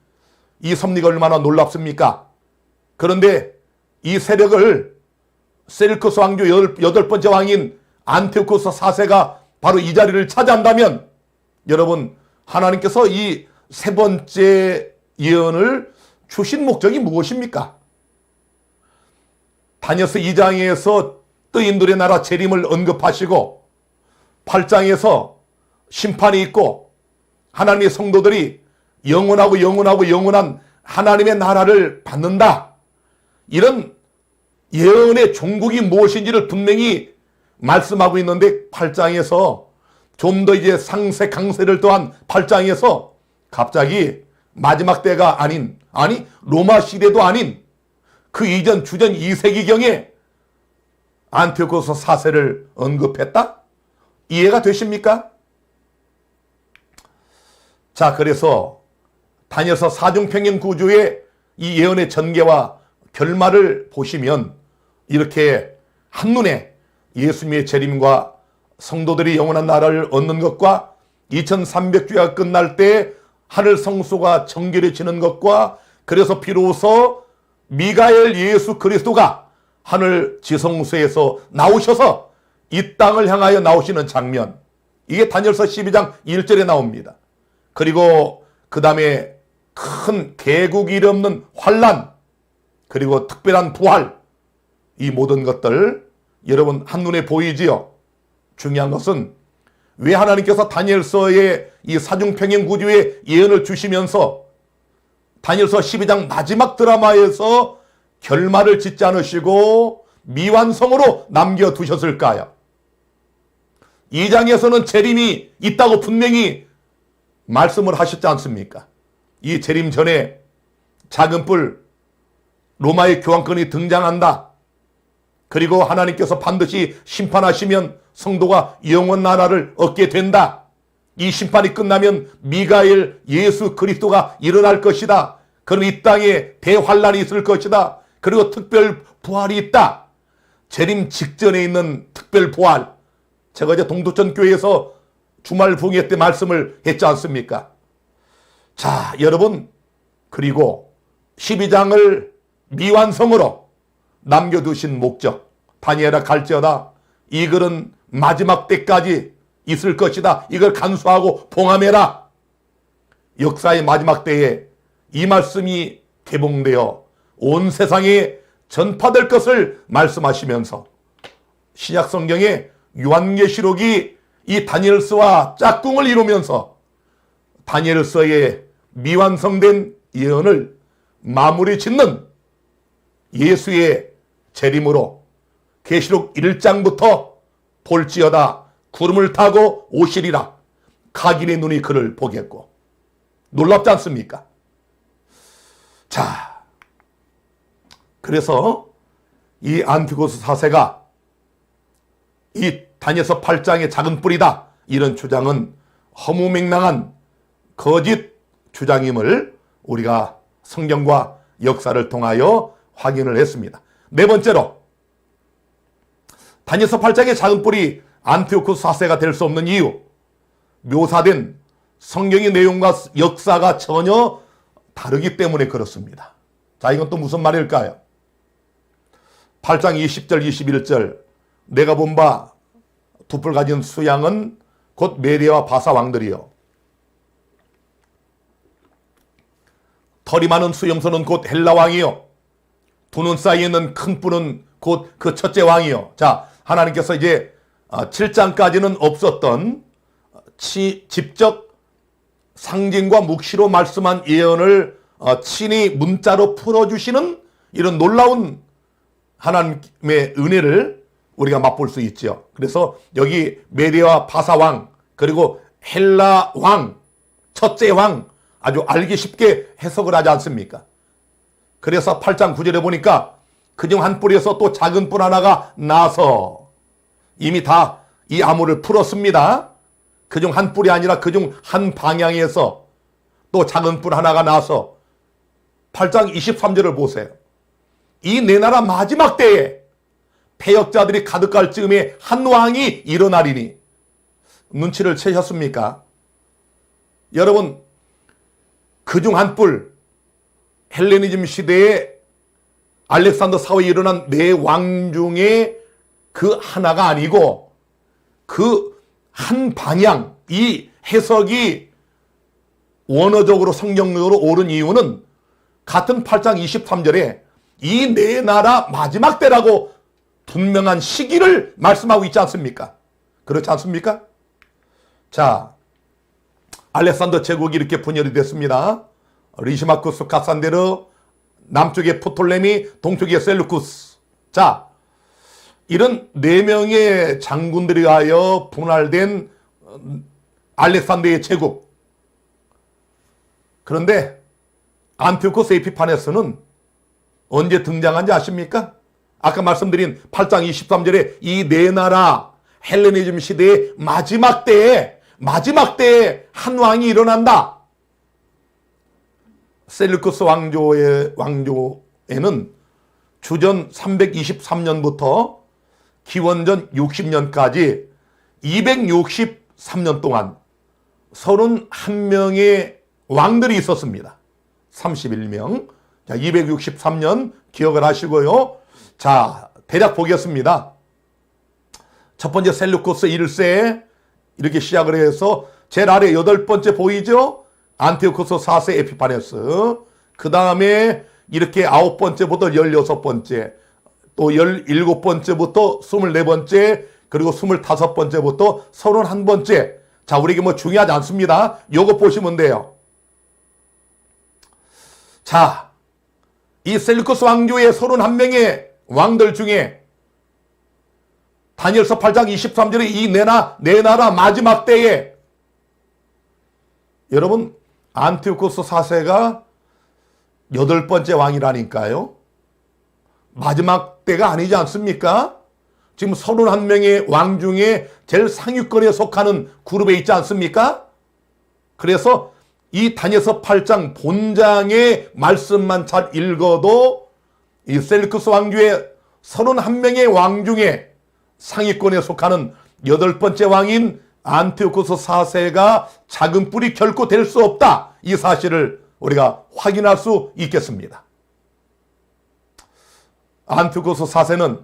이 섭리가 얼마나 놀랍습니까? 그런데 이 세력을 셀루쿠스 왕조 8번째 왕인 안티오쿠스 4세가 바로 이 자리를 차지한다면 여러분 하나님께서 이 세 번째 예언을 주신 목적이 무엇입니까? 다니엘서 2장에서 뜨인들의 나라 재림을 언급하시고 8장에서 심판이 있고 하나님의 성도들이 영원한 하나님의 나라를 받는다. 이런 예언의 종국이 무엇인지를 분명히 말씀하고 있는데 8장에서 좀 더 이제 상세 강세를 더한 8장에서 갑자기 마지막 때가 아닌, 아니 로마 시대도 아닌 그 이전 주전 2세기경에 안티오코스 4세를 언급했다? 이해가 되십니까? 자, 그래서 다니엘서 4중평행 구조의 이 예언의 전개와 결말을 보시면 이렇게 한눈에 예수님의 재림과 성도들이 영원한 나라를 얻는 것과 2300주가 끝날 때 하늘 성소가 정결해지는 것과 그래서 비로소 미가엘 예수 그리스도가 하늘 지성소에서 나오셔서 이 땅을 향하여 나오시는 장면, 이게 다니엘서 12장 1절에 나옵니다. 그리고 그 다음에 큰 개국 일 없는 환란, 그리고 특별한 부활, 이 모든 것들 여러분 한눈에 보이지요? 중요한 것은 왜 하나님께서 다니엘서의 이 사중평행 구조의 예언을 주시면서 다니엘서 12장 마지막 드라마에서 결말을 짓지 않으시고 미완성으로 남겨두셨을까요? 2장에서는 재림이 있다고 분명히 말씀을 하셨지 않습니까? 이 재림 전에 작은 뿔 로마의 교황권이 등장한다. 그리고 하나님께서 반드시 심판하시면 성도가 영원 나라를 얻게 된다. 이 심판이 끝나면 미가엘 예수 그리스도가 일어날 것이다. 그럼 이 땅에 대환란이 있을 것이다. 그리고 특별 부활이 있다. 재림 직전에 있는 특별 부활. 제가 이제 동두천 교회에서 주말 부흥회 때 말씀을 했지 않습니까? 자, 여러분, 그리고 12장을 미완성으로 남겨두신 목적, 다니엘아 갈지어다, 이 글은 마지막 때까지 있을 것이다. 이걸 간수하고 봉함해라. 역사의 마지막 때에 이 말씀이 개봉되어 온 세상에 전파될 것을 말씀하시면서 신약성경의 요한계시록이 이 다니엘서와 짝꿍을 이루면서 다니엘서의 미완성된 예언을 마무리 짓는 예수의 재림으로 계시록 1장부터 볼지어다 구름을 타고 오시리라 각인의 눈이 그를 보겠고. 놀랍지 않습니까? 자, 그래서 이 안티고스 4세가 이 다니엘서 8장의 작은 뿔이다, 이런 주장은 허무맹랑한 거짓 주장임을 우리가 성경과 역사를 통하여 확인을 했습니다. 네 번째로, 다니엘서 8장의 작은 뿔이 안티오코스 4세가 될 수 없는 이유, 묘사된 성경의 내용과 역사가 전혀 다르기 때문에 그렇습니다. 자, 이건 또 무슨 말일까요? 8장 20절 21절, 내가 본 바 두 뿔 가진 수양은 곧 메대와 바사 왕들이요, 털이 많은 수염소는 곧 헬라 왕이요, 두 눈 사이에 있는 큰 뿔은 곧 그 첫째 왕이요. 자, 하나님께서 이제 7장까지는 없었던 직접 상징과 묵시로 말씀한 예언을 친히 문자로 풀어주시는 이런 놀라운 하나님의 은혜를 우리가 맛볼 수 있죠. 그래서 여기 메대와 바사 왕, 그리고 헬라 왕, 첫째 왕, 아주 알기 쉽게 해석을 하지 않습니까? 그래서 8장 9절에 보니까 그중 한 뿔에서 또 작은 뿔 하나가 나서, 이미 다 이 암호를 풀었습니다. 그중 한 뿔이 아니라 그중 한 방향에서 또 작은 뿔 하나가 나서, 8장 23절을 보세요. 이 네 나라 마지막 때에 패역자들이 가득할 즈음에 한 왕이 일어나리니. 눈치를 채셨습니까? 여러분, 그중 한 뿔, 헬레니즘 시대에 알렉산더 사후에 일어난 네 왕 중에 그 하나가 아니고 그 한 방향, 이 해석이 원어적으로 성경적으로 옳은 이유는 같은 8장 23절에 이 네 나라 마지막 때라고 분명한 시기를 말씀하고 있지 않습니까? 그렇지 않습니까? 자, 알렉산더 제국이 이렇게 분열이 됐습니다. 리시마쿠스 카산데르, 남쪽에 프톨레미, 동쪽에 셀루쿠스. 자, 이런 4명의 장군들에 의하여 분할된 알렉산더의 제국. 그런데 안티오코스 에피파네스는 언제 등장한지 아십니까? 아까 말씀드린 8장 23절에 이 네 나라 헬레니즘 시대의 마지막 때에 한 왕이 일어난다. 셀루쿠스 왕조에는 주전 323년부터 기원전 60년까지 263년 동안 31명의 왕들이 있었습니다. 31명. 자, 263년 기억을 하시고요. 자, 대략 보겠습니다. 첫 번째 셀루코스 1세 이렇게 시작을 해서 제일 아래 8번째 보이죠? 안티오코스 4세 에피파네스. 그 다음에 이렇게 9번째부터 16번째, 또 17번째부터 24번째, 그리고 25번째부터 31번째. 자, 우리에게 뭐 중요하지 않습니다. 요거 보시면 돼요. 자, 이 셀루코스 왕조의 31명의 왕들 중에 다니엘서 8장 23절에 이 네 나라 마지막 때에 여러분 안티오코스 4세가 8번째 왕이라니까요. 마지막 때가 아니지 않습니까? 지금 31명의 왕 중에 제일 상위권에 속하는 그룹에 있지 않습니까? 그래서 이 다니엘서 8장 본장의 말씀만 잘 읽어도 이 셀루쿠스 왕조의 31명의 왕 중에 상위권에 속하는 8번째 왕인 안티오코스 4세가 작은 뿔이 결코 될 수 없다. 이 사실을 우리가 확인할 수 있겠습니다. 안티오코스 4세는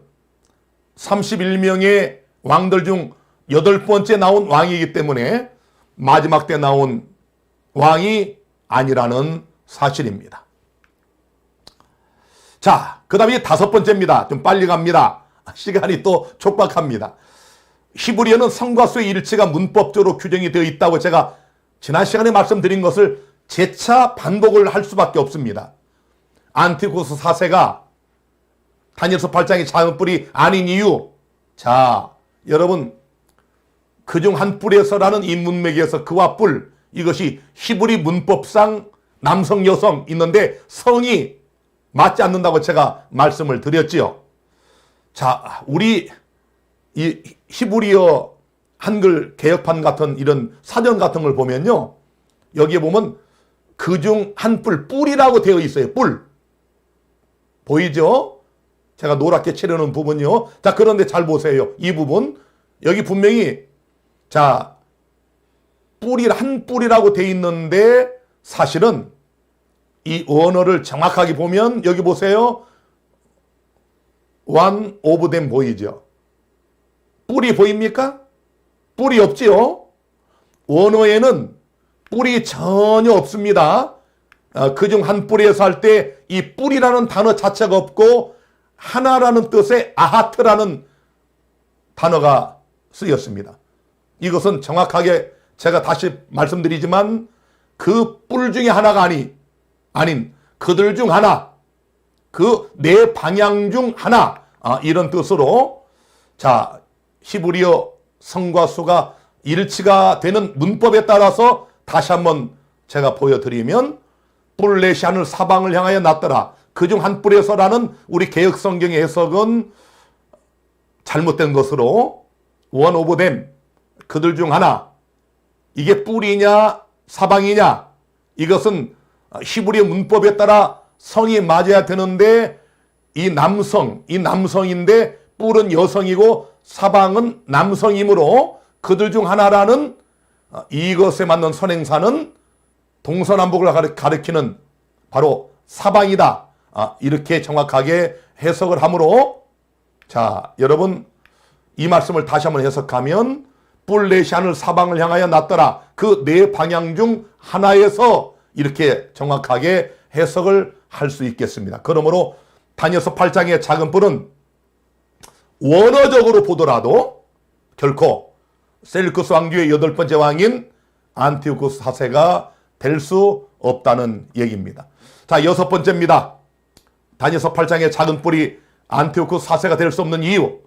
31명의 왕들 중 8번째 나온 왕이기 때문에 마지막 때 나온 왕이 아니라는 사실입니다. 자, 그 다음에 5번째입니다. 좀 빨리 갑니다. 시간이 또 촉박합니다. 히브리어는 성과 수의 일치가 문법적으로 규정이 되어 있다고 제가 지난 시간에 말씀드린 것을 재차 반복을 할 수밖에 없습니다. 안티오코스 4세가 다니엘서 8장의 작은 뿔이 아닌 이유. 자, 여러분 그중 한 뿔에서라는 이 문맥에서 그와 뿔, 이것이 히브리 문법상 남성 여성 있는데 성이 맞지 않는다고 제가 말씀을 드렸지요. 자, 우리 이 히브리어 한글 개혁판 같은 이런 사전 같은 걸 보면요, 여기에 보면 그중 한 뿔이라고 되어 있어요. 뿔 보이죠? 제가 노랗게 칠해놓은 부분이요. 자, 그런데 잘 보세요. 이 부분 여기 분명히 자 한 뿔이라고 되어 있는데 사실은 이 언어를 정확하게 보면 여기 보세요. one of them 보이죠? 뿔이 보입니까? 뿔이 없지요? 원어에는 뿔이 전혀 없습니다. 그중 한 뿔에서 할 때 이 뿔이라는 단어 자체가 없고 하나라는 뜻의 아하트라는 단어가 쓰였습니다. 이것은 정확하게 제가 다시 말씀드리지만 그 뿔 중에 하나가 아닌 그들 중 하나, 그 네 방향 중 하나, 이런 뜻으로 자 히브리어 성과 수가 일치가 되는 문법에 따라서 다시 한번 제가 보여드리면 뿔 넷이 하늘 사방을 향하여 났더라. 그중 한 뿔에서라는 우리 개혁 성경의 해석은 잘못된 것으로 one of them, 그들 중 하나, 이게 뿔이냐 사방이냐, 이것은 히브리 문법에 따라 성이 맞아야 되는데 이 남성인데 뿔은 여성이고 사방은 남성이므로 그들 중 하나라는 이것에 맞는 선행사는 동서남북을 가리키는 바로 사방이다. 이렇게 정확하게 해석을 하므로 자 여러분 이 말씀을 다시 한번 해석하면 뿔 넷이 하늘 사방을 향하여 났더라. 그 네 방향 중 하나에서 이렇게 정확하게 해석을 할 수 있겠습니다. 그러므로 다니엘서 8장의 작은 뿔은 원어적으로 보더라도 결코 셀루쿠스 왕조의 8번째 왕인 안티오코스 4세가 될 수 없다는 얘기입니다. 자, 6번째입니다. 다니엘서 8장의 작은 뿔이 안티오코스 4세가 될 수 없는 이유.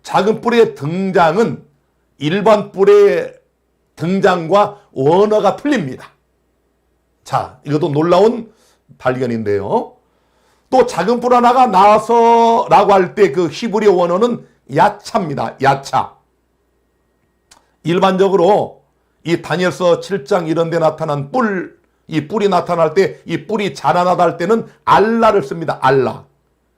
작은 뿔의 등장은 일반 뿔의 등장과 원어가 틀립니다. 자, 이것도 놀라운 발견인데요. 또 작은 뿔 하나가 나와서라고 할 때 그 히브리 원어는 야차입니다. 야차. 일반적으로 이 다니엘서 7장 이런 데 나타난 뿔, 이 뿔이 나타날 때, 이 뿔이 자라나다 할 때는 알라를 씁니다. 알라.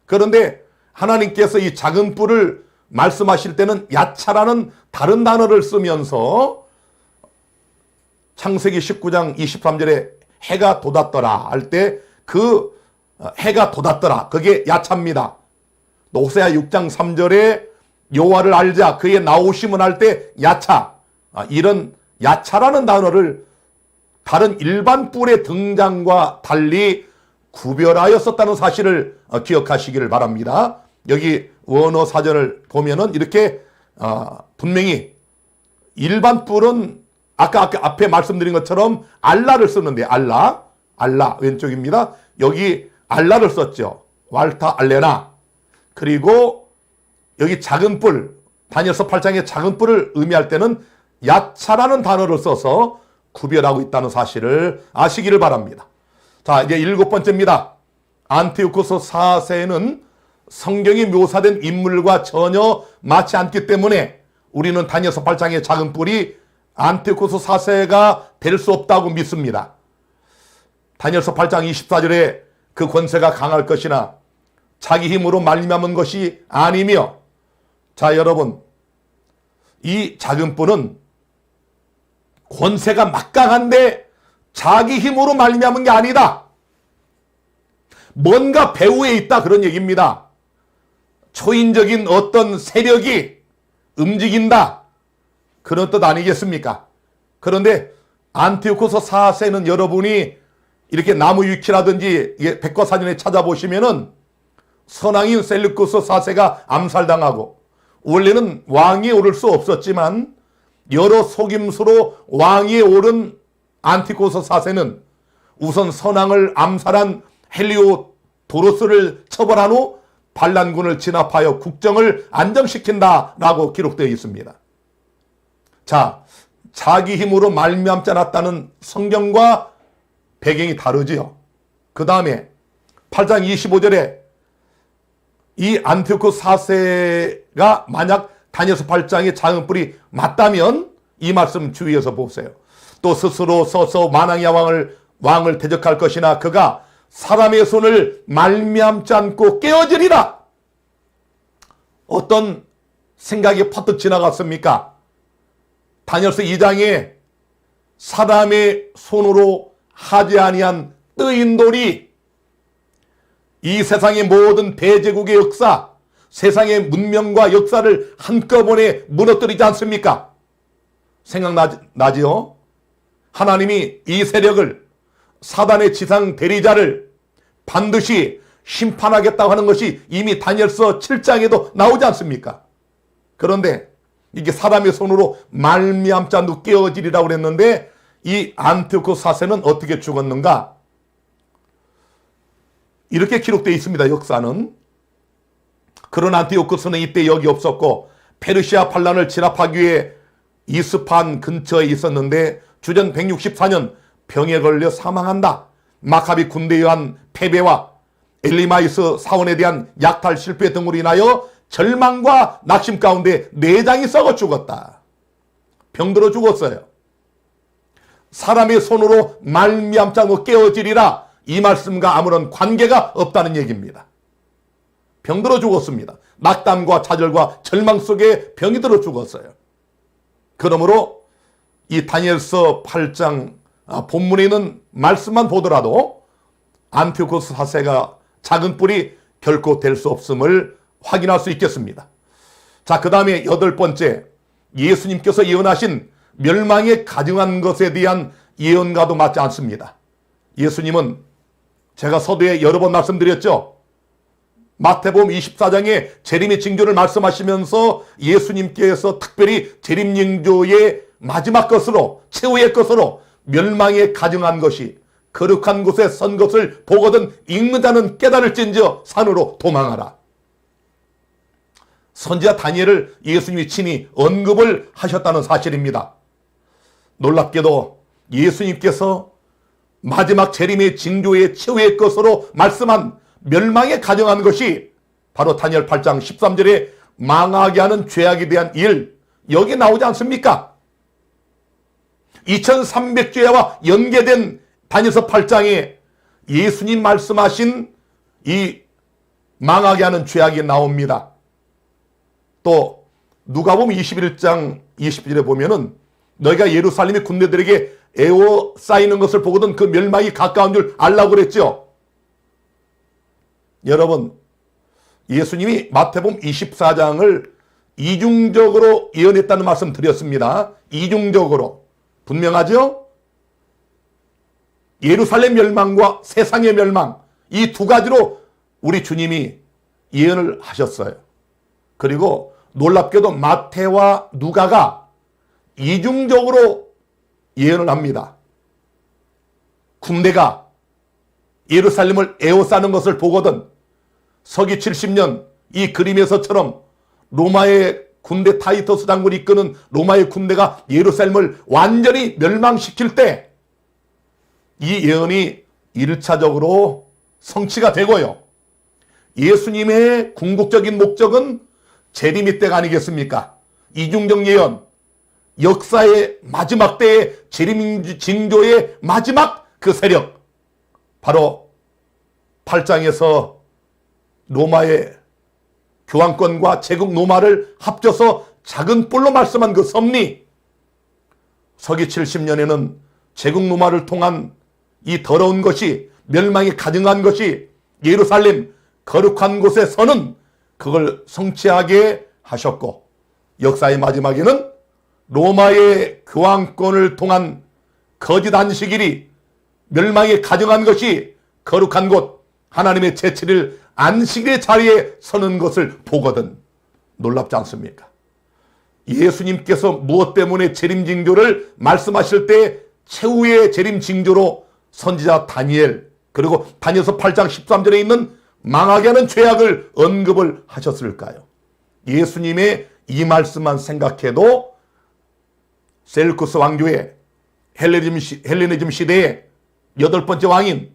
그런데 하나님께서 이 작은 뿔을 말씀하실 때는 야차라는 다른 단어를 쓰면서 창세기 19장 23절에 해가 돋았더라 할 때 그 해가 돋았더라, 그게 야차입니다. 또 호세아 6장 3절에 여호와를 알자, 그의 나오심을 할 때 야차, 이런 야차라는 단어를 다른 일반 뿔의 등장과 달리 구별하여 썼다는 사실을 기억하시기를 바랍니다. 여기 원어 사전을 보면은 이렇게 분명히 일반 뿔은 아까 앞에 말씀드린 것처럼 알라를 쓰는데, 알라 왼쪽입니다. 여기 알라를 썼죠. 왈타 알레나. 그리고 여기 작은 뿔, 다니엘서 8장의 작은 뿔을 의미할 때는 야차라는 단어를 써서 구별하고 있다는 사실을 아시기를 바랍니다. 자, 이제 7번째입니다. 안티오코스 4세는 성경이 묘사된 인물과 전혀 맞지 않기 때문에 우리는 다니엘서 8장의 작은 뿔이 안티오코스 4세가 될 수 없다고 믿습니다. 다니엘서 8장 24절에 그 권세가 강할 것이나 자기 힘으로 말미암은 것이 아니며, 자 여러분, 이 작은 뿔은 권세가 막강한데 자기 힘으로 말미암은 게 아니다. 뭔가 배후에 있다, 그런 얘기입니다. 초인적인 어떤 세력이 움직인다, 그런 뜻 아니겠습니까? 그런데 안티오코스 4세는 여러분이 이렇게 나무위키라든지 백과사전에 찾아보시면은 선왕인 셀루쿠스 4세가 암살당하고, 원래는 왕위에 오를 수 없었지만 여러 속임수로 왕위에 오른 안티오코스 4세는 우선 선왕을 암살한 헬리오도로스를 처벌한 후 반란군을 진압하여 국정을 안정시킨다라고 기록되어 있습니다. 자, 자기 힘으로 말미암지 않았다는 성경과 배경이 다르지요. 그 다음에 8장 25절에 이 안티오코스 4세가 만약 다니엘서 8장의 작은 뿔이 맞다면 이 말씀 주의해서 보세요. 또 스스로 서서 마나냐 왕을 대적할 것이나 그가 사람의 손을 말미암지 않고 깨어지리라. 어떤 생각이 퍼뜩 지나갔습니까? 다니엘서 2장에 사람의 손으로 하지 아니한 뜨인 돌이 이 세상의 모든 대제국의 역사, 세상의 문명과 역사를 한꺼번에 무너뜨리지 않습니까? 생각나지요? 하나님이 이 세력을, 사단의 지상 대리자를 반드시 심판하겠다고 하는 것이 이미 다니엘서 7장에도 나오지 않습니까? 그런데 이게 사람의 손으로 말미암지 않고 깨어지리라고 그랬는데 이 안티오코스 4세는 어떻게 죽었는가? 이렇게 기록되어 있습니다. 역사는. 그런 안티오코스는 이때 여기 없었고 페르시아 반란을 진압하기 위해 이스판 근처에 있었는데 주전 164년 병에 걸려 사망한다. 마카비 군대에 의한 패배와 엘리마이스 사원에 대한 약탈 실패 등으로 인하여 절망과 낙심 가운데 내장이 썩어 죽었다. 병들어 죽었어요. 사람의 손으로 말미암지 않고 깨어지리라, 이 말씀과 아무런 관계가 없다는 얘기입니다. 병들어 죽었습니다. 낙담과 좌절과 절망 속에 병이 들어 죽었어요. 그러므로 이 다니엘서 8장 본문에 있는 말씀만 보더라도 안티오코스 4세가 작은 뿔이 결코 될 수 없음을 확인할 수 있겠습니다. 자, 그 다음에 8번째, 예수님께서 예언하신 멸망에 가증한 것에 대한 예언과도 맞지 않습니다. 예수님은 제가 서두에 여러 번 말씀드렸죠. 마태복음 24장에 재림의 징조를 말씀하시면서 예수님께서 특별히 재림 징조의 마지막 것으로, 최후의 것으로 멸망에 가증한 것이 거룩한 곳에 선 것을 보거든 읽는 자는 깨달을진저 산으로 도망하라. 선지자 다니엘을 예수님이 친히 언급을 하셨다는 사실입니다. 놀랍게도 예수님께서 마지막 재림의 징조의 최후의 것으로 말씀한 멸망에 가정한 것이 바로 다니엘 8장 13절에 망하게 하는 죄악에 대한 일, 여기 나오지 않습니까? 2300죄와 연계된 다니엘서 8장에 예수님 말씀하신 이 망하게 하는 죄악이 나옵니다. 또 누가복음 21장 20절에 보면은 너희가 예루살렘의 군대들에게 에워싸이는 것을 보거든 그 멸망이 가까운 줄 알라고 그랬죠. 여러분, 예수님이 마태복음 24장을 이중적으로 예언했다는 말씀 드렸습니다. 이중적으로. 분명하죠? 예루살렘 멸망과 세상의 멸망, 이 두 가지로 우리 주님이 예언을 하셨어요. 그리고 놀랍게도 마태와 누가가 이중적으로 예언을 합니다. 군대가 예루살렘을 에워싸는 것을 보거든 서기 70년 이 그림에서처럼 로마의 군대 타이터스 장군이 이끄는 로마의 군대가 예루살렘을 완전히 멸망시킬 때 이 예언이 1차적으로 성취가 되고요. 예수님의 궁극적인 목적은 재림의 때가 아니겠습니까? 이중적 예언, 역사의 마지막 때의 재림 징조의 마지막 그 세력, 바로 8장에서 로마의 교황권과 제국 로마를 합쳐서 작은 뿔로 말씀한 그 섭리, 서기 70년에는 제국 로마를 통한 이 더러운 것이 멸망에 가증한 것이 예루살렘 거룩한 곳에 서는 그걸 성취하게 하셨고, 역사의 마지막에는 로마의 교황권을 통한 거짓 안식일이 멸망에 가증한 것이 거룩한 곳 하나님의 제7일 안식일의 자리에 서는 것을 보거든. 놀랍지 않습니까? 예수님께서 무엇 때문에 재림 징조를 말씀하실 때 최후의 재림 징조로 선지자 다니엘, 그리고 다니엘서 8장 13절에 있는 망하게 하는 죄악을 언급을 하셨을까요? 예수님의 이 말씀만 생각해도 셀루쿠스 왕조의 헬레니즘 시대의 8번째 왕인,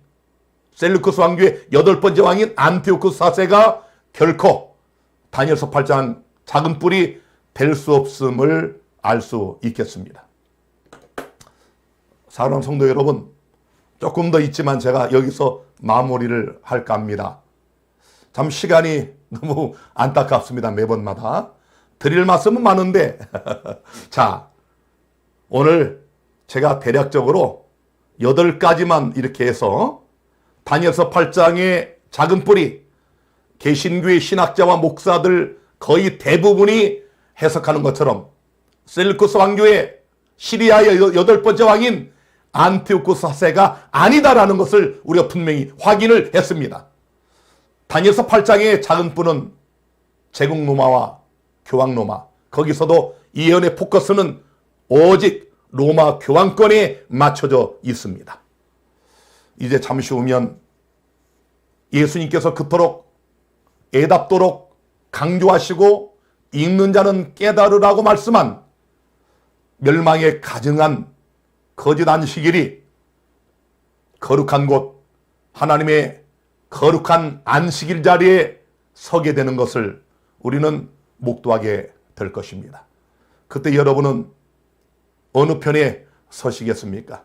셀루쿠스 왕조의 8번째 왕인 안티오쿠스 4세가 결코 다니엘서 8장 작은 뿔이 될 수 없음을 알 수 있겠습니다. 사랑하는 성도 여러분, 조금 더 있지만 제가 여기서 마무리를 할까 합니다. 참 시간이 너무 안타깝습니다. 매번마다 드릴 말씀은 많은데 자, 오늘 제가 대략적으로 8가지만 이렇게 해서 다니엘서 8장의 작은 뿔이 개신교의 신학자와 목사들 거의 대부분이 해석하는 것처럼 셀루쿠스 왕조의 시리아의 8번째 왕인 안티오쿠스 4세가 아니다라는 것을 우리가 분명히 확인을 했습니다. 다니엘서 8장의 작은 뿔은 제국 로마와 교황 로마, 거기서도 이 예언의 포커스는 오직 로마 교황권에 맞춰져 있습니다. 이제 잠시 후면 예수님께서 그토록 애답도록 강조하시고 읽는 자는 깨달으라고 말씀한 멸망에 가증한 거짓 안식일이 거룩한 곳, 하나님의 거룩한 안식일 자리에 서게 되는 것을 우리는 목도하게 될 것입니다. 그때 여러분은 어느 편에 서시겠습니까?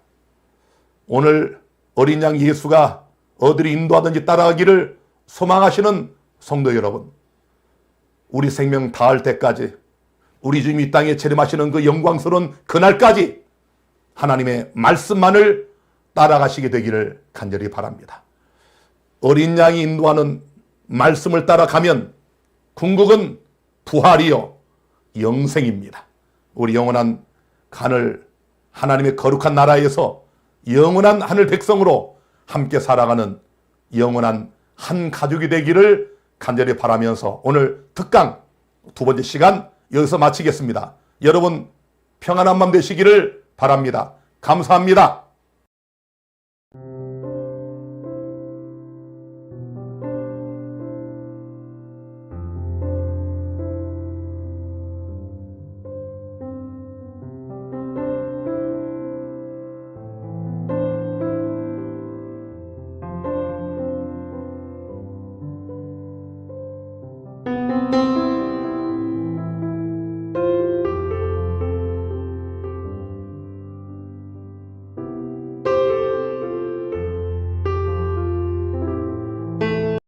오늘 어린 양 예수가 어디를 인도하든지 따라가기를 소망하시는 성도 여러분, 우리 생명 다할 때까지, 우리 주님이 이 땅에 재림하시는 그 영광스러운 그날까지 하나님의 말씀만을 따라가시게 되기를 간절히 바랍니다. 어린 양이 인도하는 말씀을 따라가면 궁극은 부활이요 영생입니다. 우리 영원한 하늘, 하나님의 거룩한 나라에서 영원한 하늘 백성으로 함께 살아가는 영원한 한 가족이 되기를 간절히 바라면서 오늘 특강 2번째 시간 여기서 마치겠습니다. 여러분 평안한 밤 되시기를 바랍니다. 감사합니다.